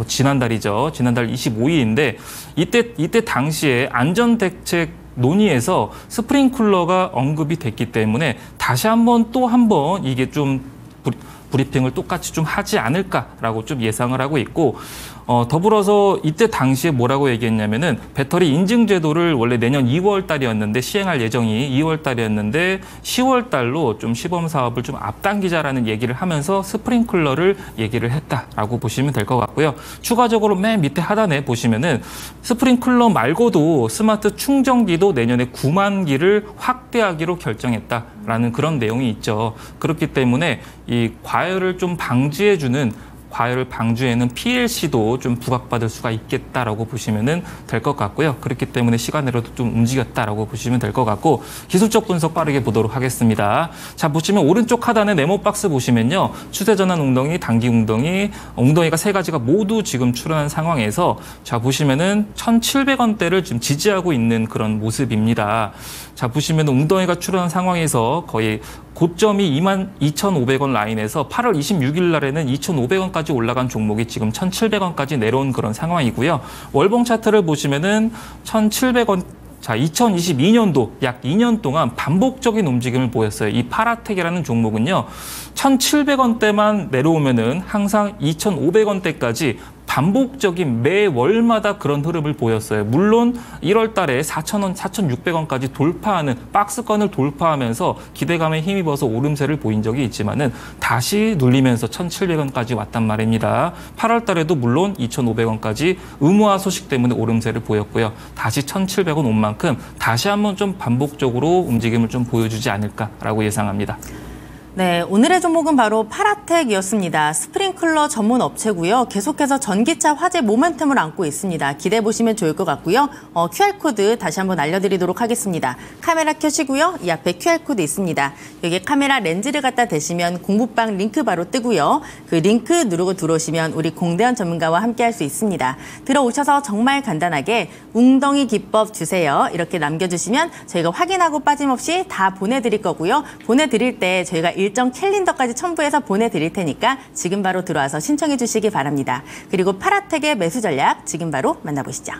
S4: 지난달이죠. 지난달 25일인데 이때 당시에 안전대책 논의에서 스프링클러가 언급이 됐기 때문에 다시 한번 또 한 번 이게 좀 브리핑을 똑같이 좀 하지 않을까라고 좀 예상을 하고 있고, 더불어서 이때 당시에 뭐라고 얘기했냐면은 배터리 인증 제도를 원래 내년 2월 달이었는데 시행할 예정이 2월 달이었는데 10월 달로 좀 시범 사업을 좀 앞당기자라는 얘기를 하면서 스프링클러를 얘기를 했다라고 보시면 될 것 같고요. 추가적으로 맨 밑에 하단에 보시면은 스프링클러 말고도 스마트 충전기도 내년에 9만 기를 확대하기로 결정했다라는 그런 내용이 있죠. 그렇기 때문에 이 과열을 좀 방지해주는, 과열을 방지에는 PLC도 좀 부각받을 수가 있겠다라고 보시면 될 것 같고요. 그렇기 때문에 시간으로도 좀 움직였다라고 보시면 될 것 같고, 기술적 분석 빠르게 보도록 하겠습니다. 자, 보시면 오른쪽 하단에 네모 박스 보시면요. 추세 전환 웅덩이, 단기 웅덩이, 웅덩이가 세 가지가 모두 지금 출현한 상황에서, 자, 보시면은 1,700원대를 지금 지지하고 있는 그런 모습입니다. 자, 보시면 웅덩이가 출현한 상황에서 거의 고점이 22,500원 라인에서 8월 26일 날에는 2,500원까지 올라간 종목이 지금 1,700원까지 내려온 그런 상황이고요. 월봉 차트를 보시면은 1,700원, 자, 2022년도 약 2년 동안 반복적인 움직임을 보였어요. 이 파라텍이라는 종목은요, 1,700원대만 내려오면은 항상 2,500원대까지 반복적인 매월마다 그런 흐름을 보였어요. 물론 1월 달에 4,000원, 4,600원까지 돌파하는 박스권을 돌파하면서 기대감에 힘입어서 오름세를 보인 적이 있지만은 다시 눌리면서 1,700원까지 왔단 말입니다. 8월 달에도 물론 2,500원까지 의무화 소식 때문에 오름세를 보였고요. 다시 1,700원 온 만큼 다시 한번 좀 반복적으로 움직임을 좀 보여주지 않을까라고 예상합니다.
S1: 네, 오늘의 종목은 바로 파라텍이었습니다. 스프링클러 전문 업체고요. 계속해서 전기차 화재 모멘텀을 안고 있습니다. 기대해 보시면 좋을 것 같고요. QR코드 다시 한번 알려드리도록 하겠습니다. 카메라 켜시고요. 이 앞에 QR코드 있습니다. 여기에 카메라 렌즈를 갖다 대시면 공부방 링크 바로 뜨고요. 그 링크 누르고 들어오시면 우리 공대현 전문가와 함께 할 수 있습니다. 들어오셔서 정말 간단하게 웅덩이 기법 주세요. 이렇게 남겨주시면 저희가 확인하고 빠짐없이 다 보내드릴 거고요. 보내드릴 때 저희가 일정 캘린더까지 첨부해서 보내드릴 테니까 지금 바로 들어와서 신청해 주시기 바랍니다. 그리고 파라텍의 매수 전략 지금 바로 만나보시죠.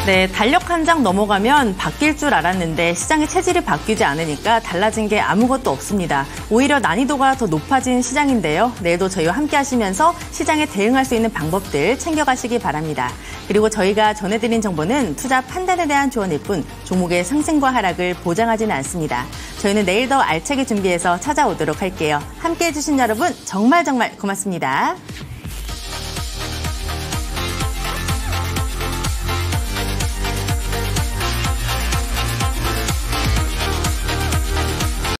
S1: 네, 달력 한 장 넘어가면 바뀔 줄 알았는데 시장의 체질이 바뀌지 않으니까 달라진 게 아무것도 없습니다. 오히려 난이도가 더 높아진 시장인데요. 내일도 저희와 함께 하시면서 시장에 대응할 수 있는 방법들 챙겨가시기 바랍니다. 그리고 저희가 전해드린 정보는 투자 판단에 대한 조언일 뿐 종목의 상승과 하락을 보장하지는 않습니다. 저희는 내일 더 알차게 준비해서 찾아오도록 할게요. 함께해 주신 여러분 정말 고맙습니다.